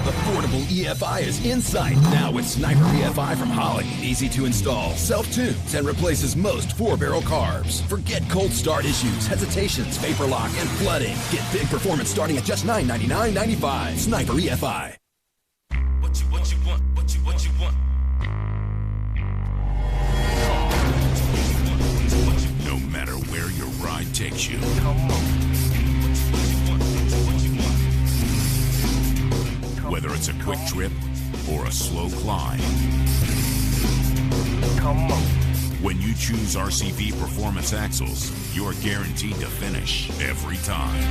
Affordable EFI is in sight now with Sniper EFI from Holley. Easy to install, self-tunes, and replaces most 4-barrel carbs. Forget cold start issues, hesitations, vapor lock, and flooding. Get big performance starting at just $999.95. Sniper EFI. What you want, what you want. No matter where your ride takes you. Whether it's a quick trip or a slow climb. When you choose RCV Performance Axles, you're guaranteed to finish every time.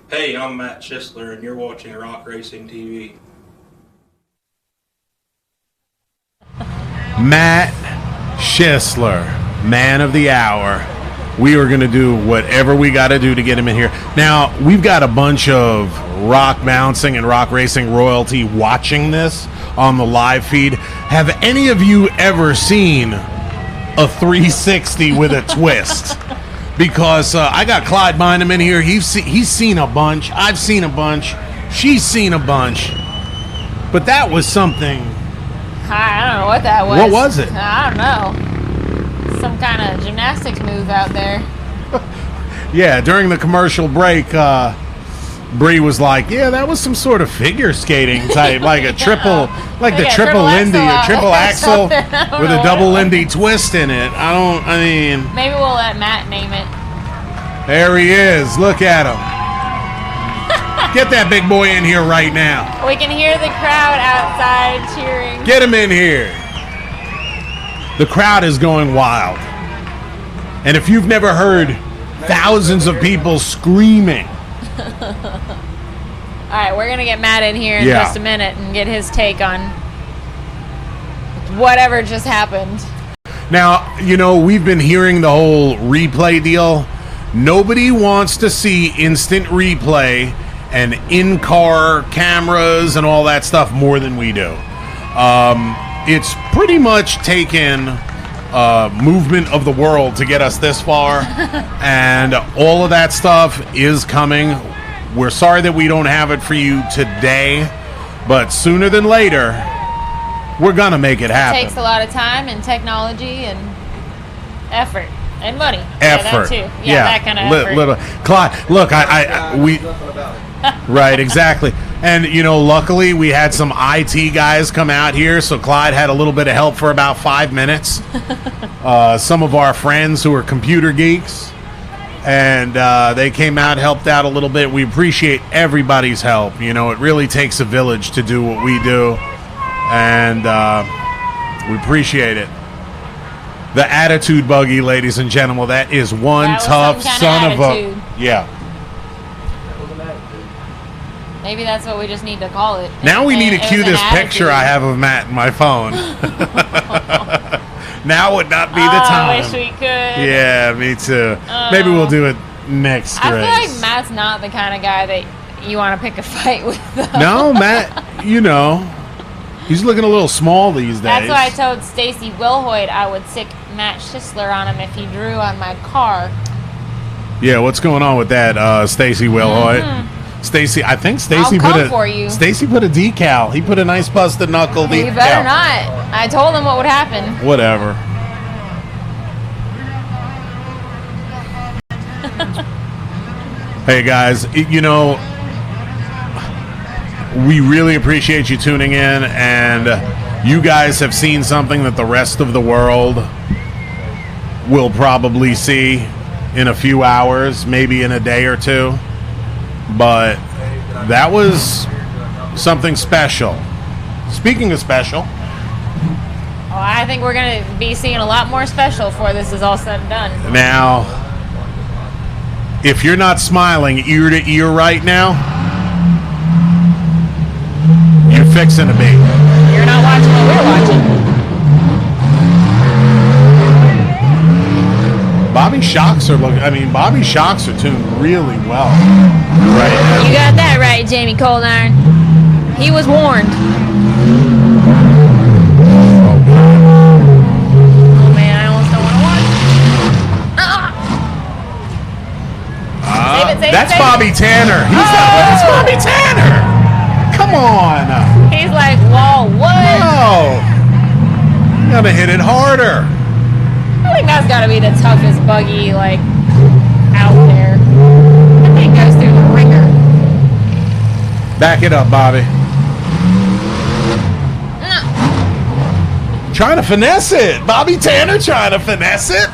Hey, I'm Matt Schisler, and you're watching Rock Racing TV. Matt Schisler, man of the hour. We are going to do whatever we got to do to get him in here. Now, we've got a bunch of rock bouncing and rock racing royalty watching this on the live feed. Have any of you ever seen a 360 with a twist? because I got Clyde Bynum in here. He's seen a bunch. I've seen a bunch. She's seen a bunch. But that was something. I don't know what that was. What was it? I don't know. Some kind of gymnastics move out there. Yeah, during the commercial break, Bree was like, "Yeah, that was some sort of figure skating type, like a triple, like the triple Lindy, a triple axel with a double Lindy twist in it." I mean, maybe we'll let Matt name it. There he is. Look at him. Get that big boy in here right now. We can hear the crowd outside cheering. Get him in here. The crowd is going wild. And if you've never heard thousands of people screaming. All right, we're going to get Matt in here in just a minute and get his take on whatever just happened. Now, you know, we've been hearing the whole replay deal. Nobody wants to see instant replay and in-car cameras and all that stuff more than we do. It's pretty much taken movement of the world to get us this far, and all of that stuff is coming. We're sorry that we don't have it for you today, but sooner than later, we're going to make it happen. It takes a lot of time and technology and effort. And money. Effort. Yeah, that too. Yeah, that kind of effort. Clyde, look, we right, exactly. And, you know, luckily we had some IT guys come out here, so Clyde had a little bit of help for about 5 minutes. Some of our friends who are computer geeks, and they came out, helped out a little bit. We appreciate everybody's help. You know, it really takes a village to do what we do, and we appreciate it. The attitude buggy, ladies and gentlemen, that is one tough son of a... Yeah. Maybe that's what we just need to call it. Now we need to cue this picture I have of Matt in my phone. Now would not be the time. I wish we could. Yeah, me too. Maybe we'll do it next race. I feel like Matt's not the kind of guy that you want to pick a fight with, though. No, Matt, you know, he's looking a little small these days. That's why I told Stacy Wilhoit I would sick Matt Schisler on him if he drew on my car. Yeah, what's going on with that, Stacy Wilhoit? Stacy, I think Stacy put a decal. He put a nice busted knuckle decal. You better not. I told him what would happen. Whatever. Hey guys, you know, we really appreciate you tuning in, and you guys have seen something that the rest of the world will probably see in a few hours, maybe in a day or two. But that was something special. Speaking of special. Oh, I think we're going to be seeing a lot more special before this is all said and done. Now, if you're not smiling ear to ear right now, you're fixing to be. You're not watching what we're watching. Bobby shocks are tuned really well right now. You got that right, Jamie Coldiron. He was warned. Oh man, I almost don't want to watch. Save it, that's Bobby Tanner. That's Bobby Tanner. Come on. He's like, whoa, what? No. You gotta hit it harder. I think that's got to be the toughest buggy, like, out there. That thing goes through the ringer. Back it up, Bobby. No. Trying to finesse it. Bobby Tanner trying to finesse it.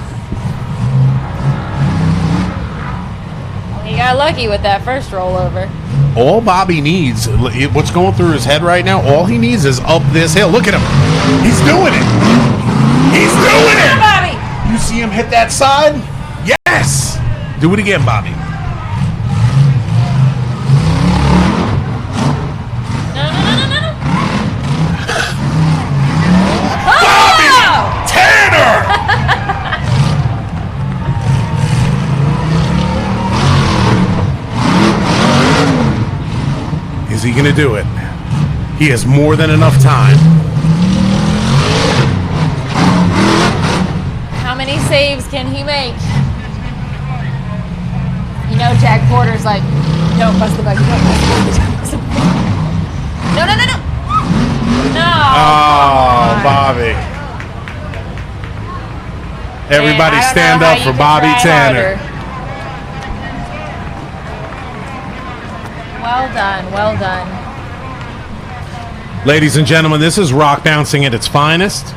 He got lucky with that first rollover. All Bobby needs, what's going through his head right now, all he needs is up this hill. Look at him. He's doing it. He's doing it. Bobby. You see him hit that side? Yes! Do it again, Bobby. No. Bobby Tanner! Is he going to do it? He has more than enough time. How many saves can he make? You know, Jack Porter's like, don't bust the buggy, don't bust the buggy, don't bust the buggy. No, no, no, no. No. Oh, Bobby. Everybody Man, stand up for Bobby Tanner. Well done, well done. Ladies and gentlemen, this is rock bouncing at its finest.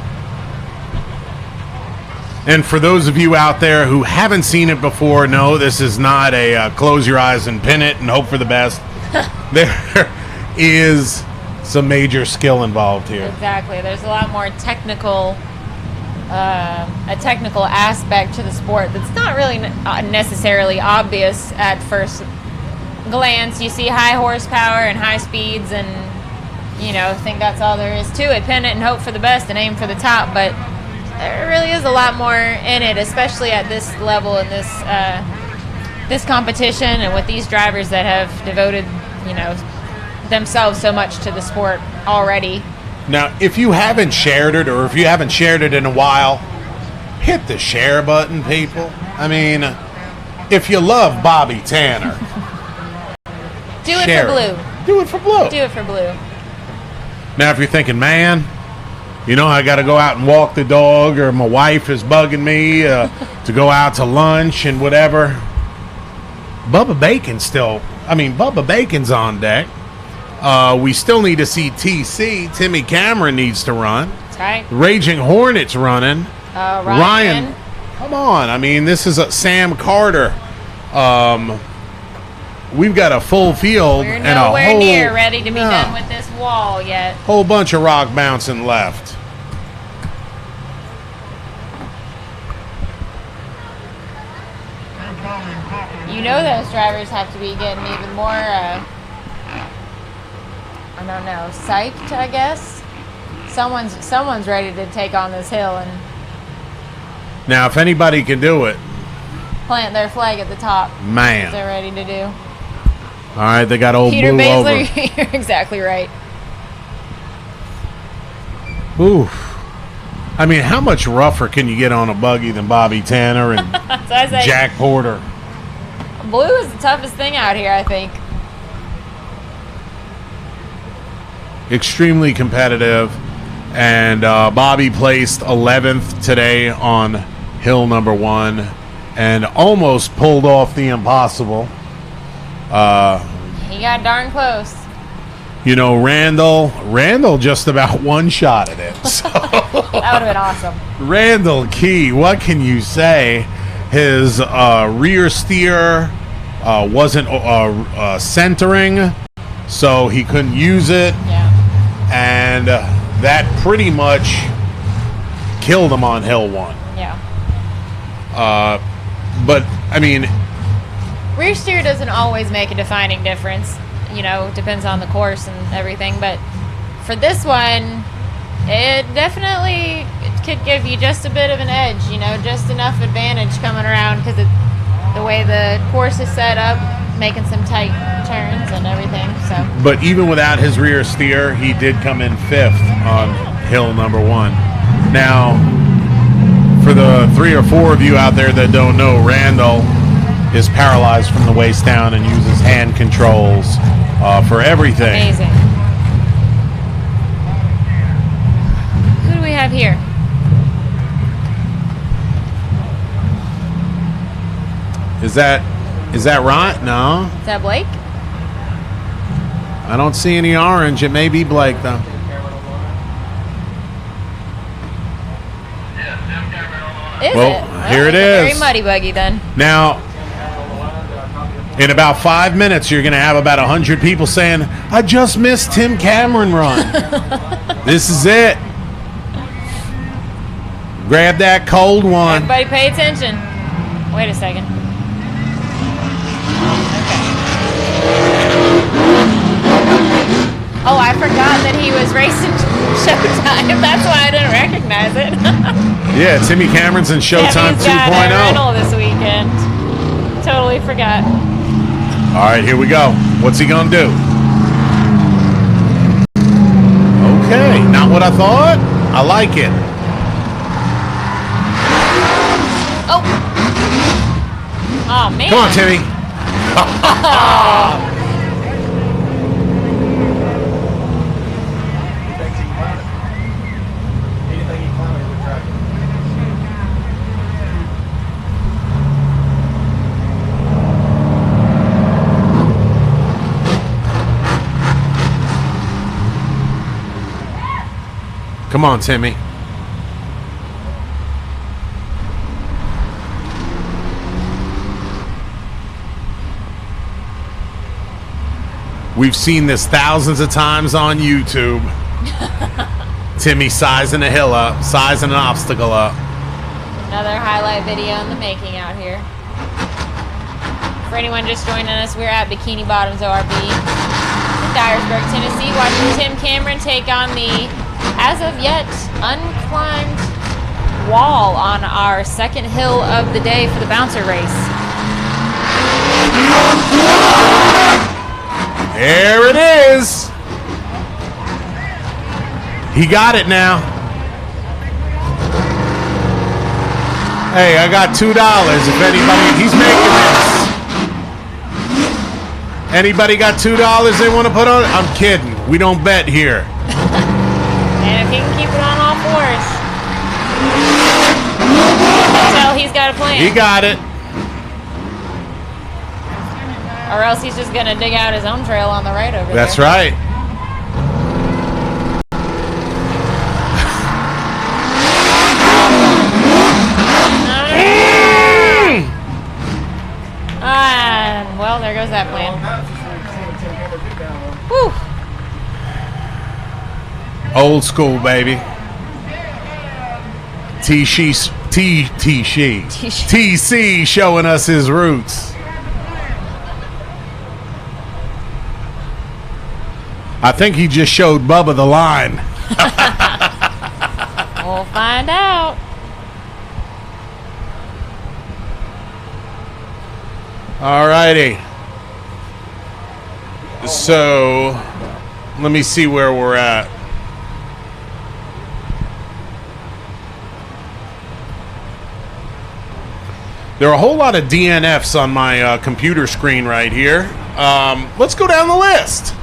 And for those of you out there who haven't seen it before, no, this is not a close your eyes and pin it and hope for the best. There is some major skill involved here. Exactly. There's a lot more technical, a technical aspect to the sport that's not really necessarily obvious at first glance. You see high horsepower and high speeds and, you know, think that's all there is to it. Pin it and hope for the best and aim for the top, but there really is a lot more in it, especially at this level and this competition, and with these drivers that have devoted, you know, themselves so much to the sport already. Now, if you haven't shared it, or if you haven't shared it in a while, hit the share button, people. I mean, if you love Bobby Tanner, do it share for blue. Do it for blue. Do it for blue. Now, if you're thinking, man, you know, I got to go out and walk the dog, or my wife is bugging me to go out to lunch and whatever, Bubba Bacon's on deck. We still need to see TC. Timmy Cameron needs to run. That's right. Raging Hornets running. Ryan. Come on. I mean, this is a Sam Carter. We've got a full field. We're and nowhere a whole, near ready to be done with this wall yet. Whole bunch of rock bouncing left. You know those drivers have to be getting even more, I don't know, psyched, I guess. Someone's ready to take on this hill and Now, if anybody can do it, plant their flag at the top. man. They're ready to do. All right, they got old Peter Blue Baszler, over. you're exactly right. Oof. I mean, how much rougher can you get on a buggy than Bobby Tanner and So I say, Jack Porter? blue is the toughest thing out here, I think. Extremely competitive. And Bobby placed 11th today on hill number 1 and almost pulled off the impossible. He got darn close. You know, Randall just about one-shotted it. So That would have been awesome. Randall Key, what can you say? His rear steer wasn't centering, so he couldn't use it. Yeah. And that pretty much killed him on hill 1. Yeah. But, I mean, Rear steer doesn't always make a defining difference. You know, depends on the course and everything. But for this one, it definitely could give you just a bit of an edge, you know, just enough advantage coming around because the way the course is set up, making some tight turns and everything. So. but even without his rear steer, he did come in 5th on hill number 1. Now, for the 3 or 4 of you out there that don't know, Randall is paralyzed from the waist down and uses hand controls for everything. Amazing. Who do we have here? Is that right? No, Is that Blake? I don't see any orange. It may be Blake though. Is Well, it? here it it's a is. Very muddy buggy then. Now, in about 5 minutes, you're going to have about 100 people saying, I just missed Tim Cameron run. This is it. Grab that cold one. Everybody pay attention. Wait a second. Oh, I forgot that he was racing Showtime. That's why I didn't recognize it. Yeah, Timmy Cameron's in Showtime He's got a 2.0. rental this weekend. Totally forgot. All right, here we go. What's he going to do? Okay, not what I thought. I like it. Oh. Oh, man. Come on, Timmy. Come on, Timmy. We've seen this thousands of times on YouTube. Timmy sizing a hill up, sizing an obstacle up. Another highlight video in the making out here. For anyone just joining us, we're at Bikini Bottoms ORV in Dyersburg, Tennessee, watching Tim Cameron take on the, as of yet, unclimbed wall on our second hill of the day for the bouncer race. There it is. He got it now. Hey, I got $2 if anybody, he's making this. Anybody got $2 they want to put on? I'm kidding. We don't bet here. And if he can keep it on all fours, tell he's got a plan. He got it. Or else he's just going to dig out his own trail on the right over there. That's right. And, well, there goes that plan. Whew. Old school, baby. TC showing us his roots. I think he just showed Bubba the line. We'll find out. All righty. So, let me see where we're at. There are a whole lot of DNFs on my computer screen right here. Let's go down the list.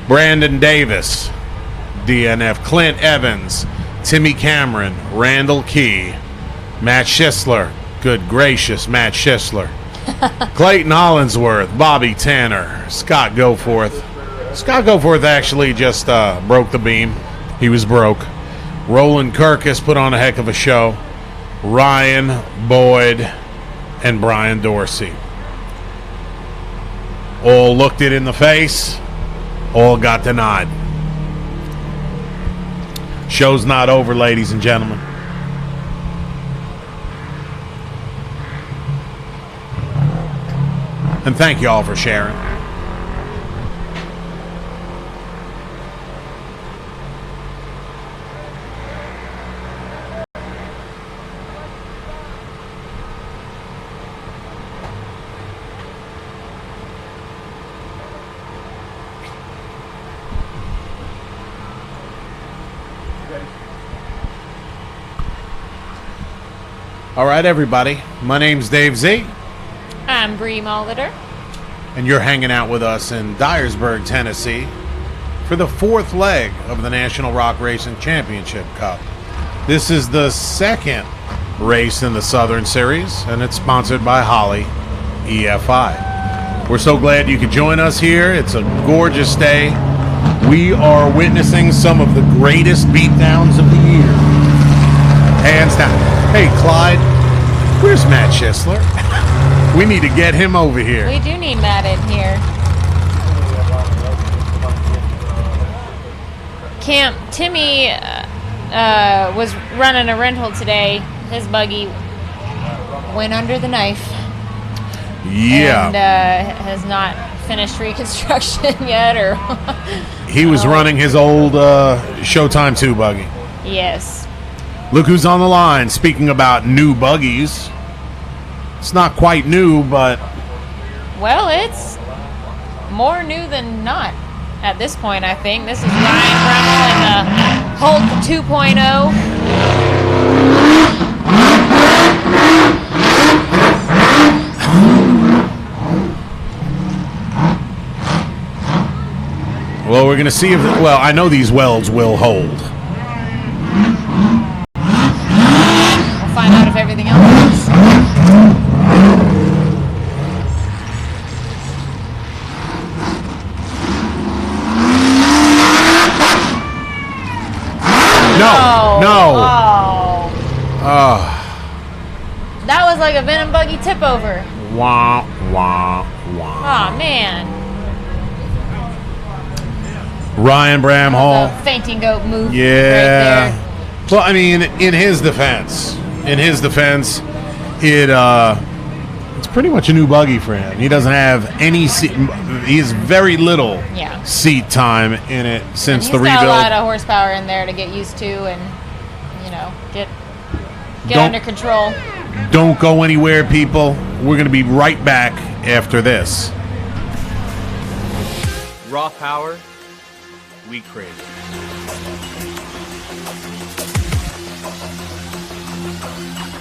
Brandon Davis, DNF. Clint Evans, Timmy Cameron, Randall Key, Matt Schisler. Good gracious, Matt Schisler. Clayton Hollinsworth, Bobby Tanner, Scott Goforth. Scott Goforth actually just broke the beam. He was broke. Roland Kirkus put on a heck of a show. Ryan Boyd and Brian Dorsey. All looked it in the face. All got denied. Show's not over, ladies and gentlemen. And thank you all for sharing. All right, everybody. My name's Dave Z. I'm Bree Molitor. And you're hanging out with us in Dyersburg, Tennessee for the fourth leg of the National Rock Racing Championship Cup. This is the second race in the Southern Series, and it's sponsored by Holly EFI. We're so glad you could join us here. It's a gorgeous day. We are witnessing some of the greatest beatdowns of the year. Hands down. Hey, Clyde, where's Matt Schisler? We need to get him over here. We do need Matt in here. Timmy was running a rental today. His buggy went under the knife. Yeah. And has not finished reconstruction yet. Or he was running his old Showtime 2 buggy. Yes. Look who's on the line. Speaking about new buggies. It's not quite new, but... Well, it's more new than not at this point, I think. This is Ryan Brummel in the Hulk 2.0. Well, we're going to see if, well, I know these welds will hold. We'll find out if everything else is. No. Oh. That was like a Venom buggy tip over. Wah, wah, wah. Oh, man. Ryan Bramhall. The fainting goat move Yeah. right there. Well, I mean, in his defense, it's pretty much a new buggy for him. He doesn't have any seat. He has very little seat time in it since the rebuild. He's got a lot of horsepower in there to get used to and, get under control. Don't go anywhere, people. We're going to be right back after this. Raw power, we crave it.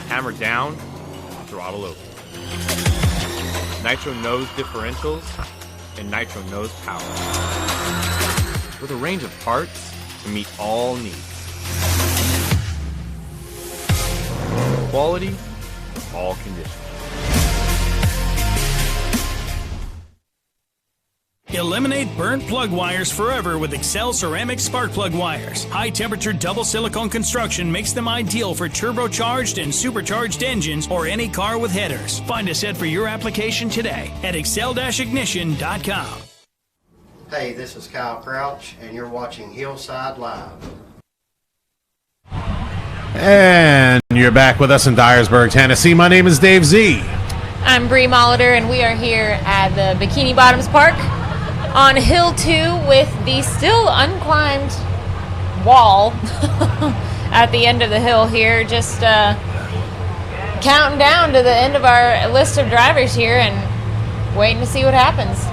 Hammer down, throttle open. Nitro knows differentials, and Nitro knows power. With a range of parts to meet all needs. Quality, all conditions. Eliminate burnt plug wires forever with Excel Ceramic Spark Plug Wires. High-temperature double silicone construction makes them ideal for turbocharged and supercharged engines or any car with headers. Find a set for your application today at excel-ignition.com. Hey, this is Kyle Crouch, and you're watching Hillside Live. And you're back with us in Dyersburg, Tennessee. My name is Dave Z. I'm Bree Molitor, and we are here at the Bikini Bottoms Park on Hill 2 with the still unclimbed wall at the end of the hill here. Just counting down to the end of our list of drivers here and waiting to see what happens.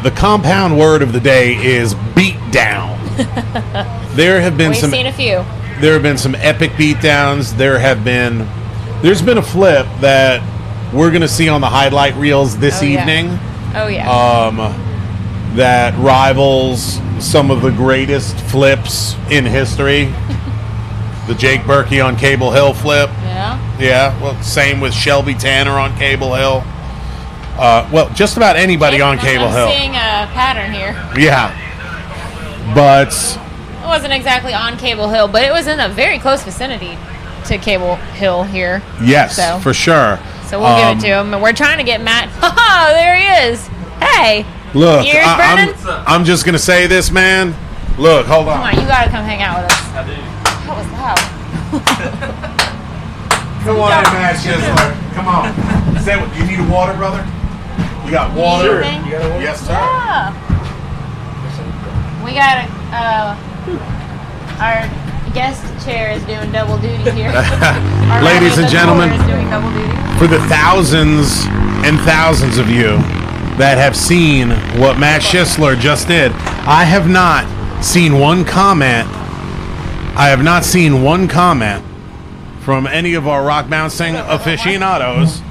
The compound word of the day is beat down. There have been We've seen a few. There have been some epic beatdowns. There's been a flip that we're going to see on the highlight reels this evening. Oh, yeah. That rivals some of the greatest flips in history. The Jake Berkey on Cable Hill flip. Yeah. Yeah. Well, same with Shelby Tanner on Cable Hill. Well, just about anybody on Cable Hill. I'm seeing a pattern here. Yeah. But it wasn't exactly on Cable Hill, but it was in a very close vicinity to Cable Hill here. Yes, for sure. So we'll give it to him. And we're trying to get Matt. Oh, there he is. Hey. Look, Brennan? I'm just going to say this, man. Look, hold on. Come on, you got to come hang out with us. I do. That was loud. Come on in, Matt Schisler. Come on. Say what, you need a water, brother? You got water? You got water? Yes, sir. Yeah. We got our guest chair is doing double duty here. Ladies and gentlemen, is doing double duty. for the thousands and thousands of you that have seen what Matt Schisler just did, I have not seen one comment. From any of our rock bouncing aficionados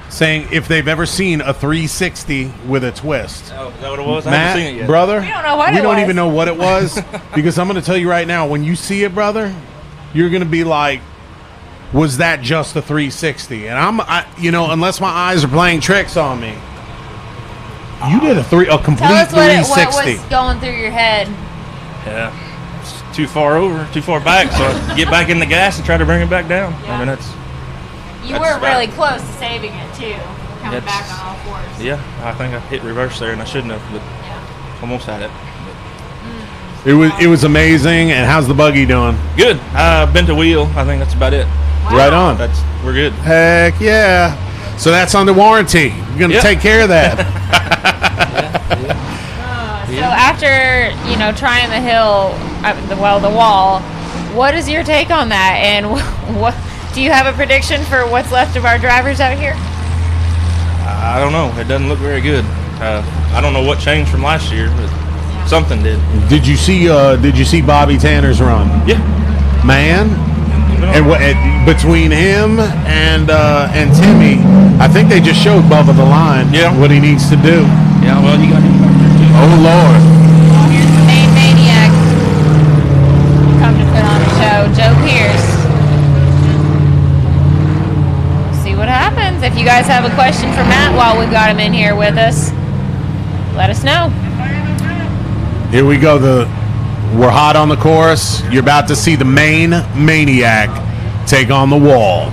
saying if they've ever seen a 360 with a twist. Oh, is that what it was? I Matt, haven't seen it yet. brother, We don't know what we it don't was. even know what it was because I'm going to tell you right now, when you see it, brother, you're going to be like, was that just a 360? And unless my eyes are playing tricks on me, you did a complete Tell us what 360. was going through your head. Yeah. It's too far back, so I get back in the gas and try to bring it back down. Yeah. I mean, that's You were really close to saving it, too. Coming That's- back on all fours. yeah, I think I hit reverse there and I shouldn't have, but almost had it. It was amazing. And how's the buggy doing? Good. I bent a wheel. I think that's about it. Right on. We're good. Heck yeah. So that's under warranty. You're going to take care of that. So after, trying the hill, the wall, what is your take on that? And what do you have a prediction for what's left of our drivers out here? I don't know. It doesn't look very good. I don't know what changed from last year, but something did. Did you see Bobby Tanner's run? Yeah. Man. And between him and Timmy, I think they just showed Bubba the line. Yeah. What he needs to do. Yeah. Well, you got him back there too. Oh, Lord. Here's the main maniac. Come to put on a show, Joe Pierce. We'll see what happens. If you guys have a question for Matt while we've got him in here with us, let us know. Here we go. We're hot on the course. You're about to see the main maniac take on the wall.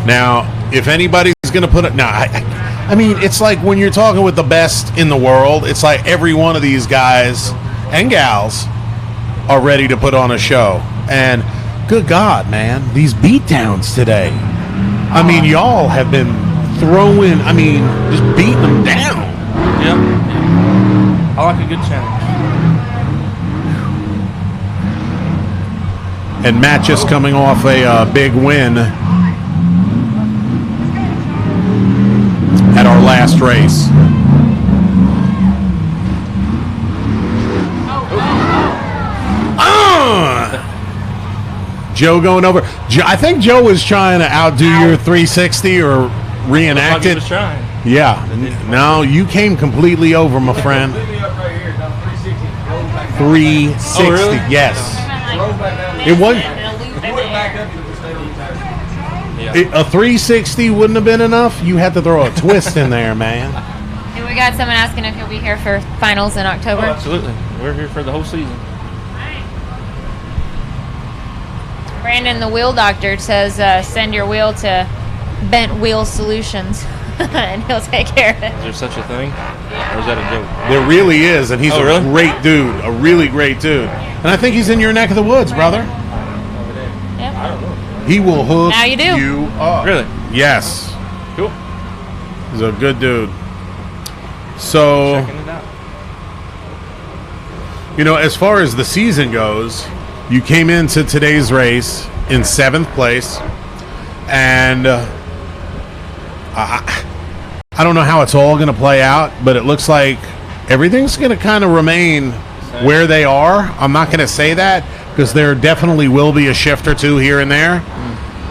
Now, if anybody's going to put it... Now, I mean, it's like when you're talking with the best in the world, it's like every one of these guys and gals are ready to put on a show. And good God, man, these beatdowns today. I mean, y'all have been throwing, just beating them down. Yep. I like a good challenge. And Matt just coming off a big win at our last race. Joe going over. I think Joe was trying to outdo your 360 or reenact it. Yeah. No, you came completely over, my friend. 360. Oh, really? Yes. It was. A 360 wouldn't have been enough. You had to throw a twist in there, man. Hey, we got someone asking if you'll be here for finals in October. Oh, absolutely. We're here for the whole season. Brandon, the wheel doctor, says send your wheel to Bent Wheel Solutions, and he'll take care of it. Is there such a thing? Or is that a joke? There really is, and he's a really? great dude, a really great dude. And I think he's in your neck of the woods, brother. Yep. I don't know. He will hook Now you do. you up. Really? Yes. Cool. He's a good dude. So, Checking it out. as far as the season goes, you came into today's race in 7th place, and I don't know how it's all going to play out, but it looks like everything's going to kind of remain where they are. I'm not going to say that because there definitely will be a shift or two here and there,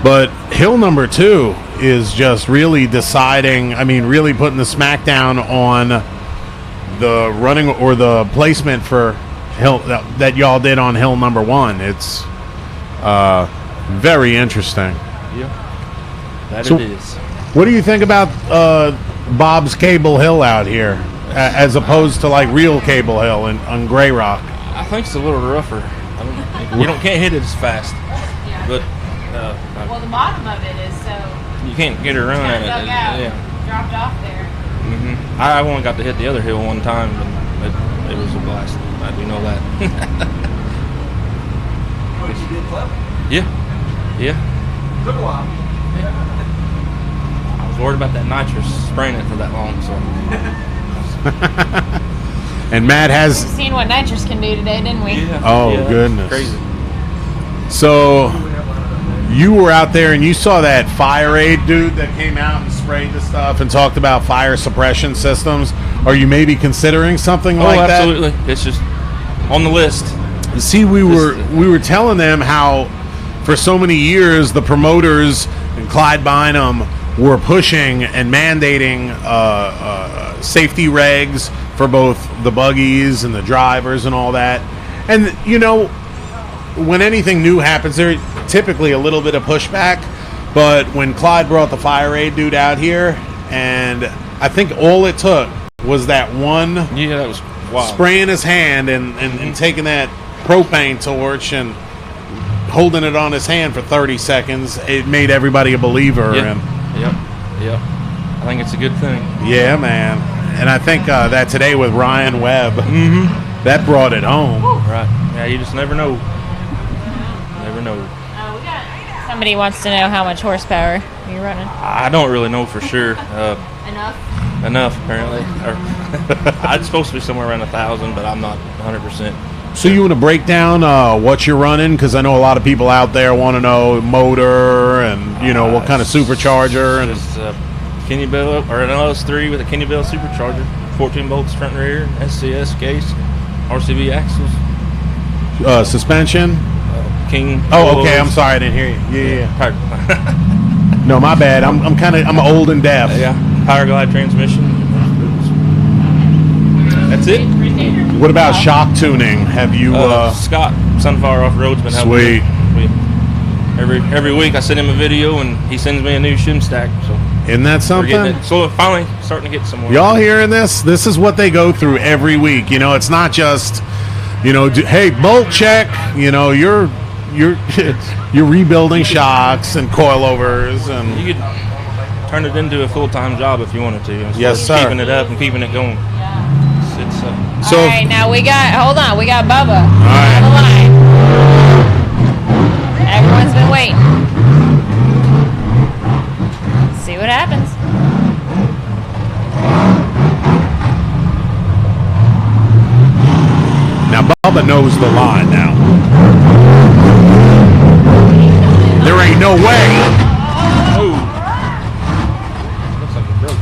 but hill number 2 is just really deciding, really putting the smackdown on the running or the placement for hill that y'all did on hill number 1. It's very interesting. Yeah, that So, it is. What do you think about Bob's Cable Hill out here, as opposed to like real Cable Hill on Grey Rock? I think it's a little rougher. Can't hit it as fast, but Well, the bottom of it is so you can't get a run at it. dug out, Yeah. dropped off there. Mm-hmm. I only got to hit the other hill one time, and it was a blast. I do know that. You did clever. Yeah. Took a while. I was worried about that nitrous spraying it for that long, so. And Matt has. We've seen what nitrous can do today, didn't we? Yeah. Oh, Yeah, goodness. crazy. So you were out there and you saw that fire aid dude that came out and sprayed the stuff and talked about fire suppression systems. Are you maybe considering something like that? Oh, absolutely. It's just on the list. See, we were telling them how for so many years the promoters and Clyde Bynum were pushing and mandating safety regs for both the buggies and the drivers and all that. And, when anything new happens, there's typically a little bit of pushback. But when Clyde brought the fire aid dude out here, and I think all it took was that one that was wild. spraying his hand and taking that propane torch and holding it on his hand for 30 seconds, it made everybody a believer. Yep. And Yep. I think it's a good thing. yeah, man. And I think that today with Ryan Webb, that brought it home. Right. Yeah, you just never know. Never know. Somebody wants to know how much horsepower you're running. I don't really know for sure. Enough, apparently. I'm supposed to be somewhere around 1,000, but I'm not 100%. So you want to break down what you're running? Because I know a lot of people out there want to know motor and, what kind of supercharger. And It's Bikini Bottoms, or an LS3 with a Bikini Bottoms supercharger, 14 volts front and rear, SCS case, RCV axles. Suspension? King. Oh, okay. I'm sorry, I didn't hear you. Yeah. No, my bad. I'm old and deaf. Yeah. Power glide transmission. That's it. What about shock tuning? Have you? Scott Sunfire Off Road's been helping. Sweet. Every week I send him a video and he sends me a new shim stack. So isn't that something? So finally starting to get some more. Y'all hearing this? This is what they go through every week. You know, it's not just, you know, hey, bolt check. You know, you're rebuilding shocks and coilovers, and you could turn it into a full-time job if you wanted to. Yes, sir. Keeping it up and keeping it going. So, all right, now we got Bubba all right. on the line. Everyone's been waiting. Let's see what happens. Now Bubba knows the line now. There ain't no way. Oh. Looks like it broke.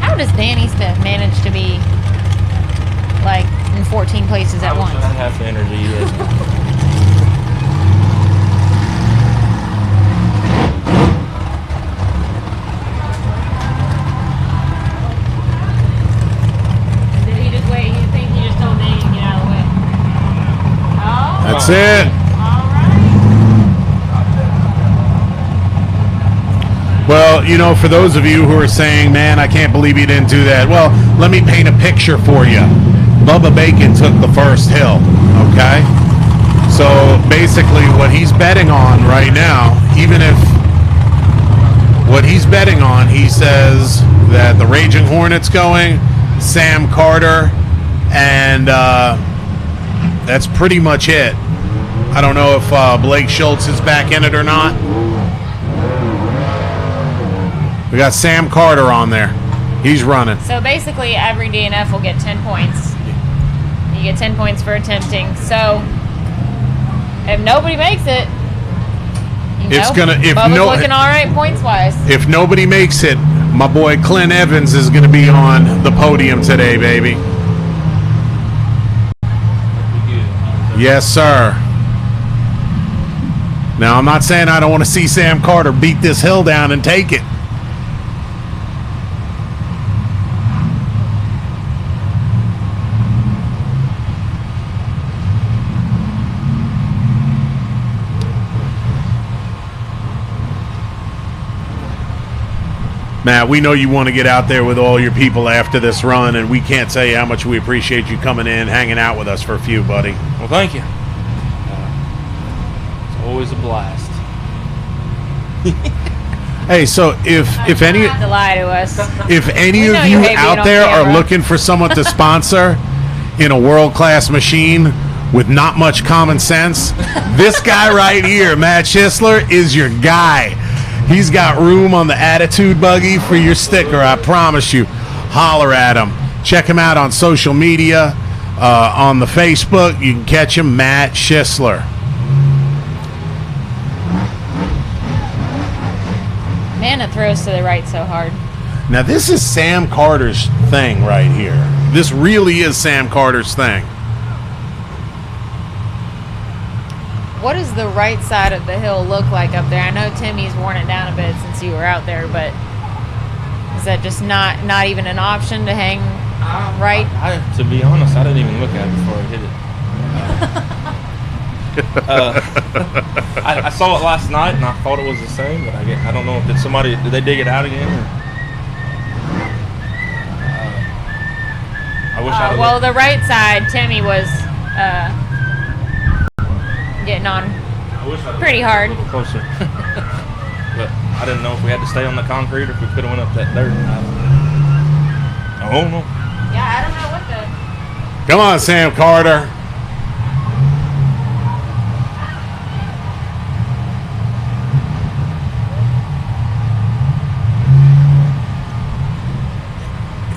How does Danny Smith manage to be like in 14 places at once? I have the energy he has. Did he just wait? You think he just told Danny to get out of the way? Oh. That's it. Well, you know, for those of you who are saying, man, I can't believe you didn't do that. Well, let me paint a picture for you. Bubba Bacon took the first hill, okay? So basically what he's betting on right now, even if what he's betting on, he says that the Raging Hornet's going, Sam Carter, and that's pretty much it. I don't know if Blake Schultz is back in it or not. We got Sam Carter on there. He's running. So basically, every DNF will get 10 points. You get 10 points for attempting. So if nobody makes it, Bubba's looking all right points-wise. If nobody makes it, my boy Clint Evans is going to be on the podium today, baby. Yes, sir. Now, I'm not saying I don't want to see Sam Carter beat this hill down and take it. Matt, we know you want to get out there with all your people after this run, and we can't tell you how much we appreciate you coming in, hanging out with us for a few, buddy. Well, thank you. It's always a blast. Hey, so if any You don't have to lie to us. if any We know of you you hate being out on there are camera. looking for someone to sponsor in a world-class machine with not much common sense, this guy right here, Matt Schisler, is your guy. He's got room on the Attitude buggy for your sticker, I promise you. Holler at him. Check him out on social media, on the Facebook. You can catch him, Matt Schisler. Man, it throws to the right so hard. Now, this is Sam Carter's thing right here. This really is Sam Carter's thing. What does the right side of the hill look like up there? I know Timmy's worn it down a bit since you were out there, but is that just not even an option to hang right? To be honest, I didn't even look at it before I hit it. I saw it last night and I thought it was the same, but I don't know if did they dig it out again? Or, I wish I well, the right side, Timmy was getting on pretty hard. A little closer. But I didn't know if we had to stay on the concrete or if we could have went up that dirt. I don't know. Yeah, I don't know what the... Come on, Sam Carter.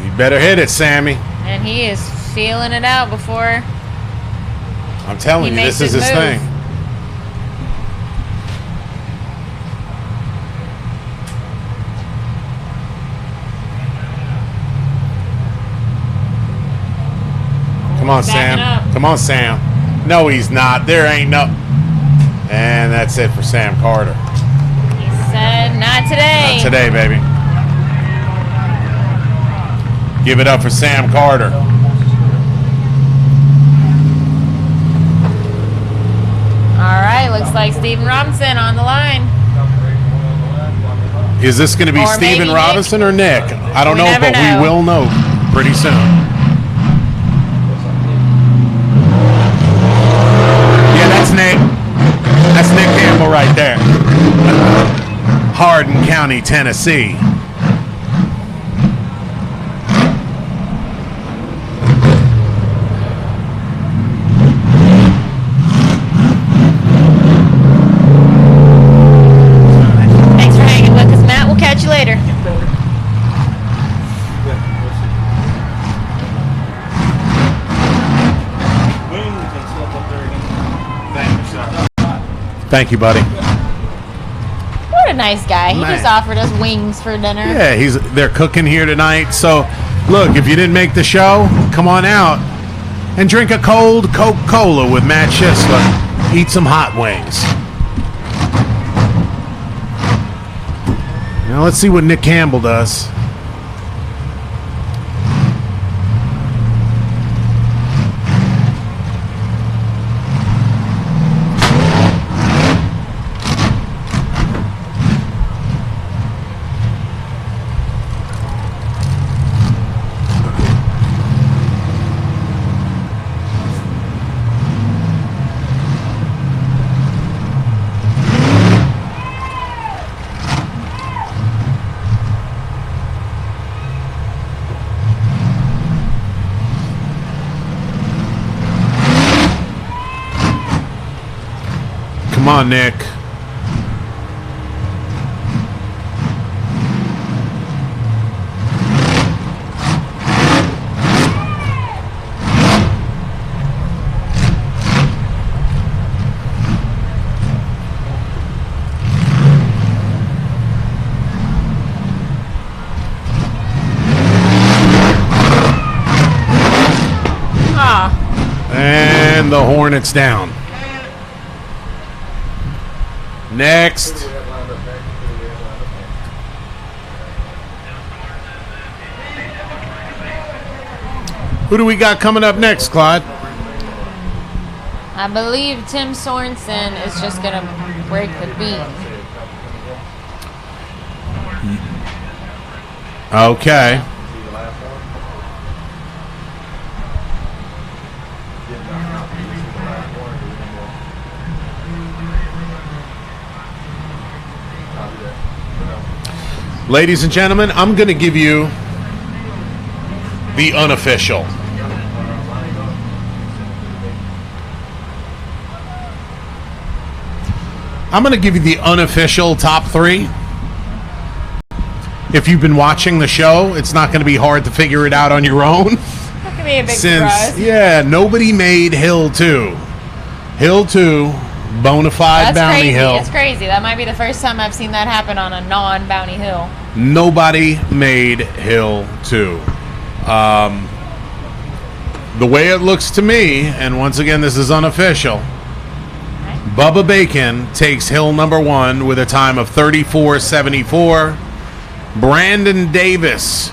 You better hit it, Sammy. And he is feeling it out before I'm telling you, this is his thing. Come on, Backing Sam. up. Come on, Sam. No, he's not. There ain't no. And that's it for Sam Carter. He said, not today. Not today, baby. Give it up for Sam Carter. All right, looks like Steven Robinson on the line. Is this going to be Or Steven maybe Robinson or Nick? I don't We know, never but know. we will know pretty soon. Yeah, that's Nick. That's Nick Campbell right there. Hardin County, Tennessee. Thanks for hanging with us, Matt. We'll catch you later. Thank you, buddy. What a nice guy. He Man. just offered us wings for dinner. Yeah, they're cooking here tonight. So, look, if you didn't make the show, come on out and drink a cold Coca-Cola with Matt Schisler. Eat some hot wings. Now let's see what Nick Campbell does. Come on, Nick. And the Hornets down. Next. Who do we got coming up next, Clyde? I believe Tim Sorensen is just going to break the beat. Okay. Ladies and gentlemen, I'm going to give you the unofficial. I'm going to give you the unofficial top three. If you've been watching the show, it's not going to be hard to figure it out on your own. That could be a big surprise. Yeah, nobody made Hill 2. Hill 2, bona fide That's Bounty crazy. Hill. It's crazy. That might be the first time I've seen that happen on a non-Bounty Hill. Nobody made Hill 2. The way it looks to me, and once again, this is unofficial, Bubba Bacon takes Hill number 1 with a time of 34.74. Brandon Davis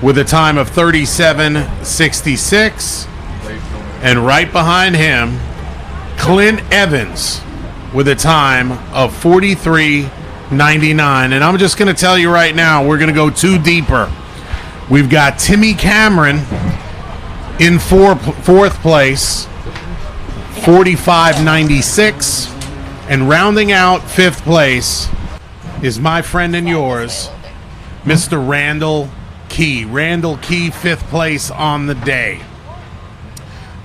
with a time of 37.66. And right behind him, Clint Evans with a time of 43.99. And I'm just going to tell you right now, we're going to go 2 deeper. We've got Timmy Cameron in fourth place, 45.96. And rounding out 5th place is my friend and yours, Mr. Randall Key. Randall Key, 5th place on the day.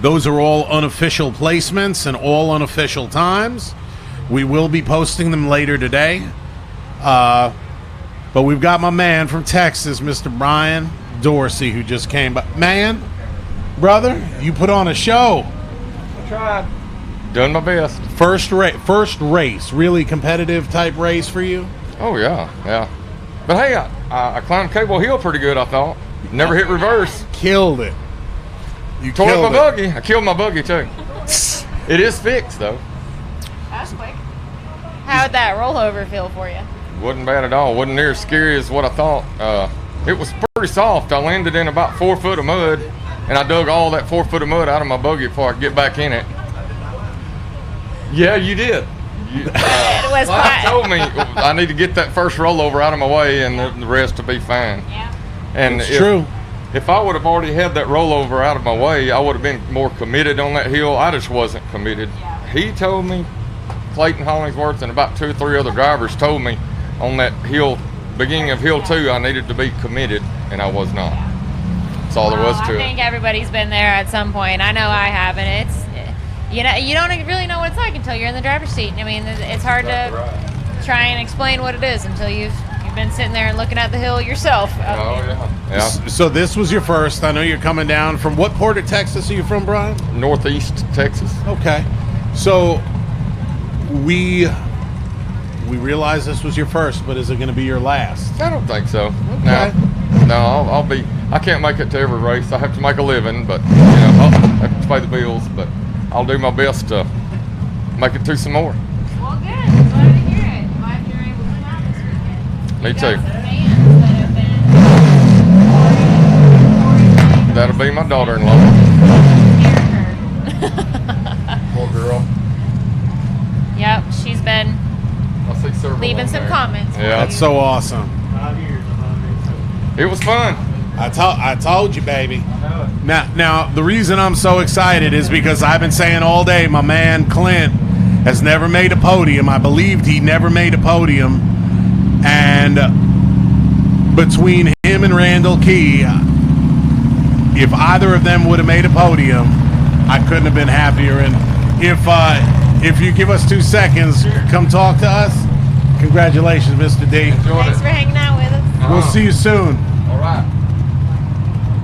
Those are all unofficial placements and all unofficial times. We will be posting them later today. But we've got my man from Texas, Mr. Brian Dorsey, who just came by. Man, brother, you put on a show. I tried. Doing my best. First race, really competitive type race for you? Oh, yeah. But hey, I climbed Cable Hill pretty good, I thought. Never hit reverse. Killed it. You tore up my killed it. buggy. I killed my buggy too. It is fixed though. That's quick. How'd that rollover feel for you? Wasn't bad at all. Wasn't near as scary as what I thought. It was pretty soft. I landed in about 4 foot of mud, and I dug all that 4 foot of mud out of my buggy before I could get back in it. Yeah, you did. It was Mike told me I need to get that first rollover out of my way, and the rest will be fine. Yeah. And It's true. If I would have already had that rollover out of my way, I would have been more committed on that hill. I just wasn't committed. He told me, Clayton Hollingsworth and about 2 or 3 other drivers told me on that hill, beginning of hill 2, I needed to be committed, and I was not. That's all there was to I think everybody's been there at some point. I know I haven't. It's you don't really know what it's like until you're in the driver's seat. I mean, it's hard to try and explain what it is until you've been sitting there and looking at the hill yourself. Yeah. So this was your first. I know you're coming down from what part of Texas are you from, Brian? Northeast Texas. Okay. So we realize this was your first, but is it going to be your last? I don't think so. Okay. No, I'll be. I can't make it to every race. I have to make a living, but I have to pay the bills. But I'll do my best to make it to some more. Well, good. I'm glad to hear it. Glad you're able to come out this weekend. Me You too. got some fans that have been That'll be my daughter-in-law. Poor girl. Yep, she's been I see several leaving on some there. comments. Yeah, That's so awesome. It was fun. I told you, baby. Now, the reason I'm so excited is because I've been saying all day, my man Clint has never made a podium. I believed he never made a podium. And between him and Randall Key, if either of them would have made a podium, I couldn't have been happier. And if you give us 2 seconds, come talk to us. Congratulations, Mr. D. Thanks for hanging out with us. We'll see you soon. All right.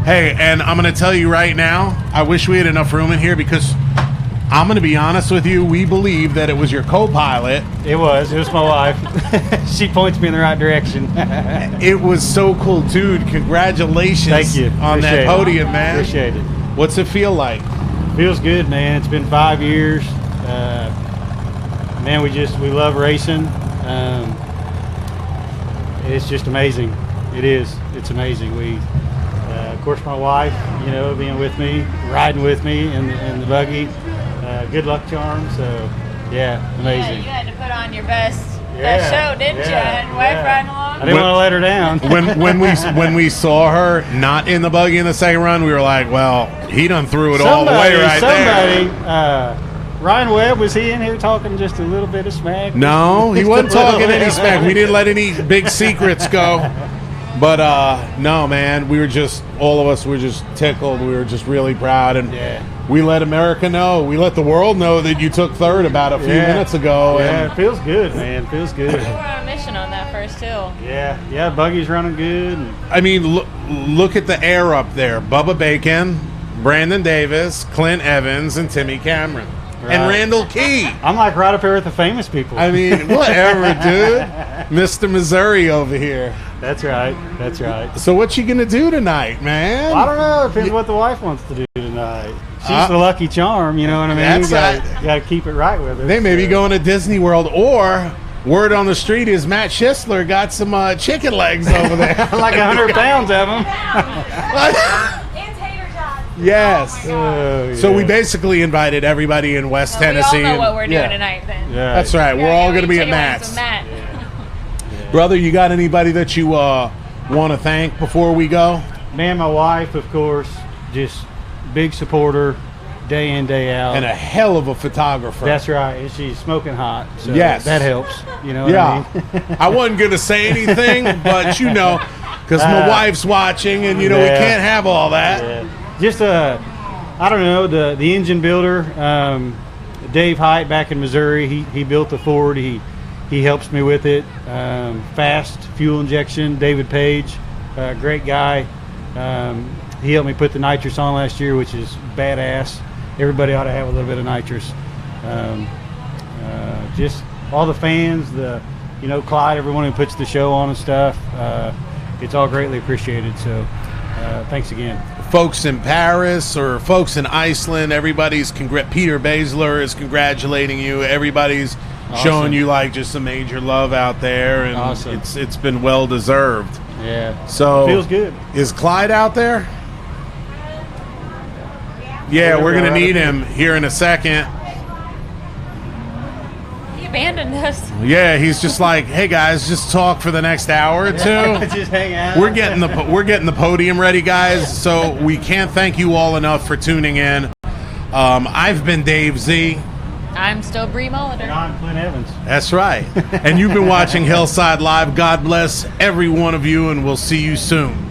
Hey, and I'm going to tell you right now, I wish we had enough room in here because I'm going to be honest with you. We believe that it was your co-pilot. It was my wife. She points me in the right direction. It was so cool, dude. Congratulations. Thank you. On that Appreciate it. podium, man. Appreciate it. What's it feel like? Feels good, man. It's been 5 years. Man, we love racing. It's just amazing. It is. It's amazing. Of course, my wife, being with me, riding with me in the buggy, good luck charm. So, yeah, amazing. Yeah, you had to put on your best show, didn't you? And wife riding along. I didn't want to let her down. when we saw her not in the buggy in the second run, we were like, well, he done threw it all the way right there. Ryan Webb, was he in here talking just a little bit of smack? No, he wasn't talking any smack. We didn't let any big secrets go. But no, man, all of us were just tickled. We were just really proud, and we let America know. We let the world know that you took third about a few minutes ago. Yeah, and it feels good, man. It feels good. We were on a mission on that first hill. Yeah, buggy's running good. I mean, look at the air up there. Bubba Bacon, Brandon Davis, Clint Evans, and Timmy Cameron. Right. And Randall Key. I'm like right up here with the famous people. I mean, whatever, dude. Mr. Missouri over here. That's right. That's right. So what you gonna do tonight, man? Well, I don't know. Depends what the wife wants to do tonight. She's the lucky charm, you know what I mean? You gotta keep it right with her. They may be going to Disney World, or word on the street is Matt Schisler got some chicken legs over there. Like 100 pounds of them. Yes. Oh, so we basically invited everybody in West Tennessee. We all know what we're doing tonight then. Yeah. That's right. We're all going to be at Matt's. Brother, you got anybody that you want to thank before we go? Man, my wife, of course, just big supporter, day in, day out. And a hell of a photographer. That's right. And she's smoking hot. So yes. That helps. You know what I mean? I wasn't going to say anything, but because my wife's watching and, we can't have all that. Yeah. Just I don't know, the engine builder, Dave Height back in Missouri. He built the Ford. He helps me with it. Fast fuel injection. David Page, great guy. He helped me put the nitrous on last year, which is badass. Everybody ought to have a little bit of nitrous. Just all the fans, Clyde, everyone who puts the show on and stuff. It's all greatly appreciated. So thanks again. folks in Paris or folks in Iceland. Everybody's Peter Basler is congratulating you. Everybody's showing you like just some major love out there, and it's been well deserved. Yeah. So feels good. Is Clyde out there? Yeah, we're gonna need him here in a second. He abandoned us. Yeah, he's just like, hey guys, just talk for the next hour or two. Just hang out. We're getting the podium ready, guys. So we can't thank you all enough for tuning in. I've been Dave Z. I'm still Bree Molitor. And I'm Clint Evans. That's right. And you've been watching Hillside Live. God bless every one of you, and we'll see you soon.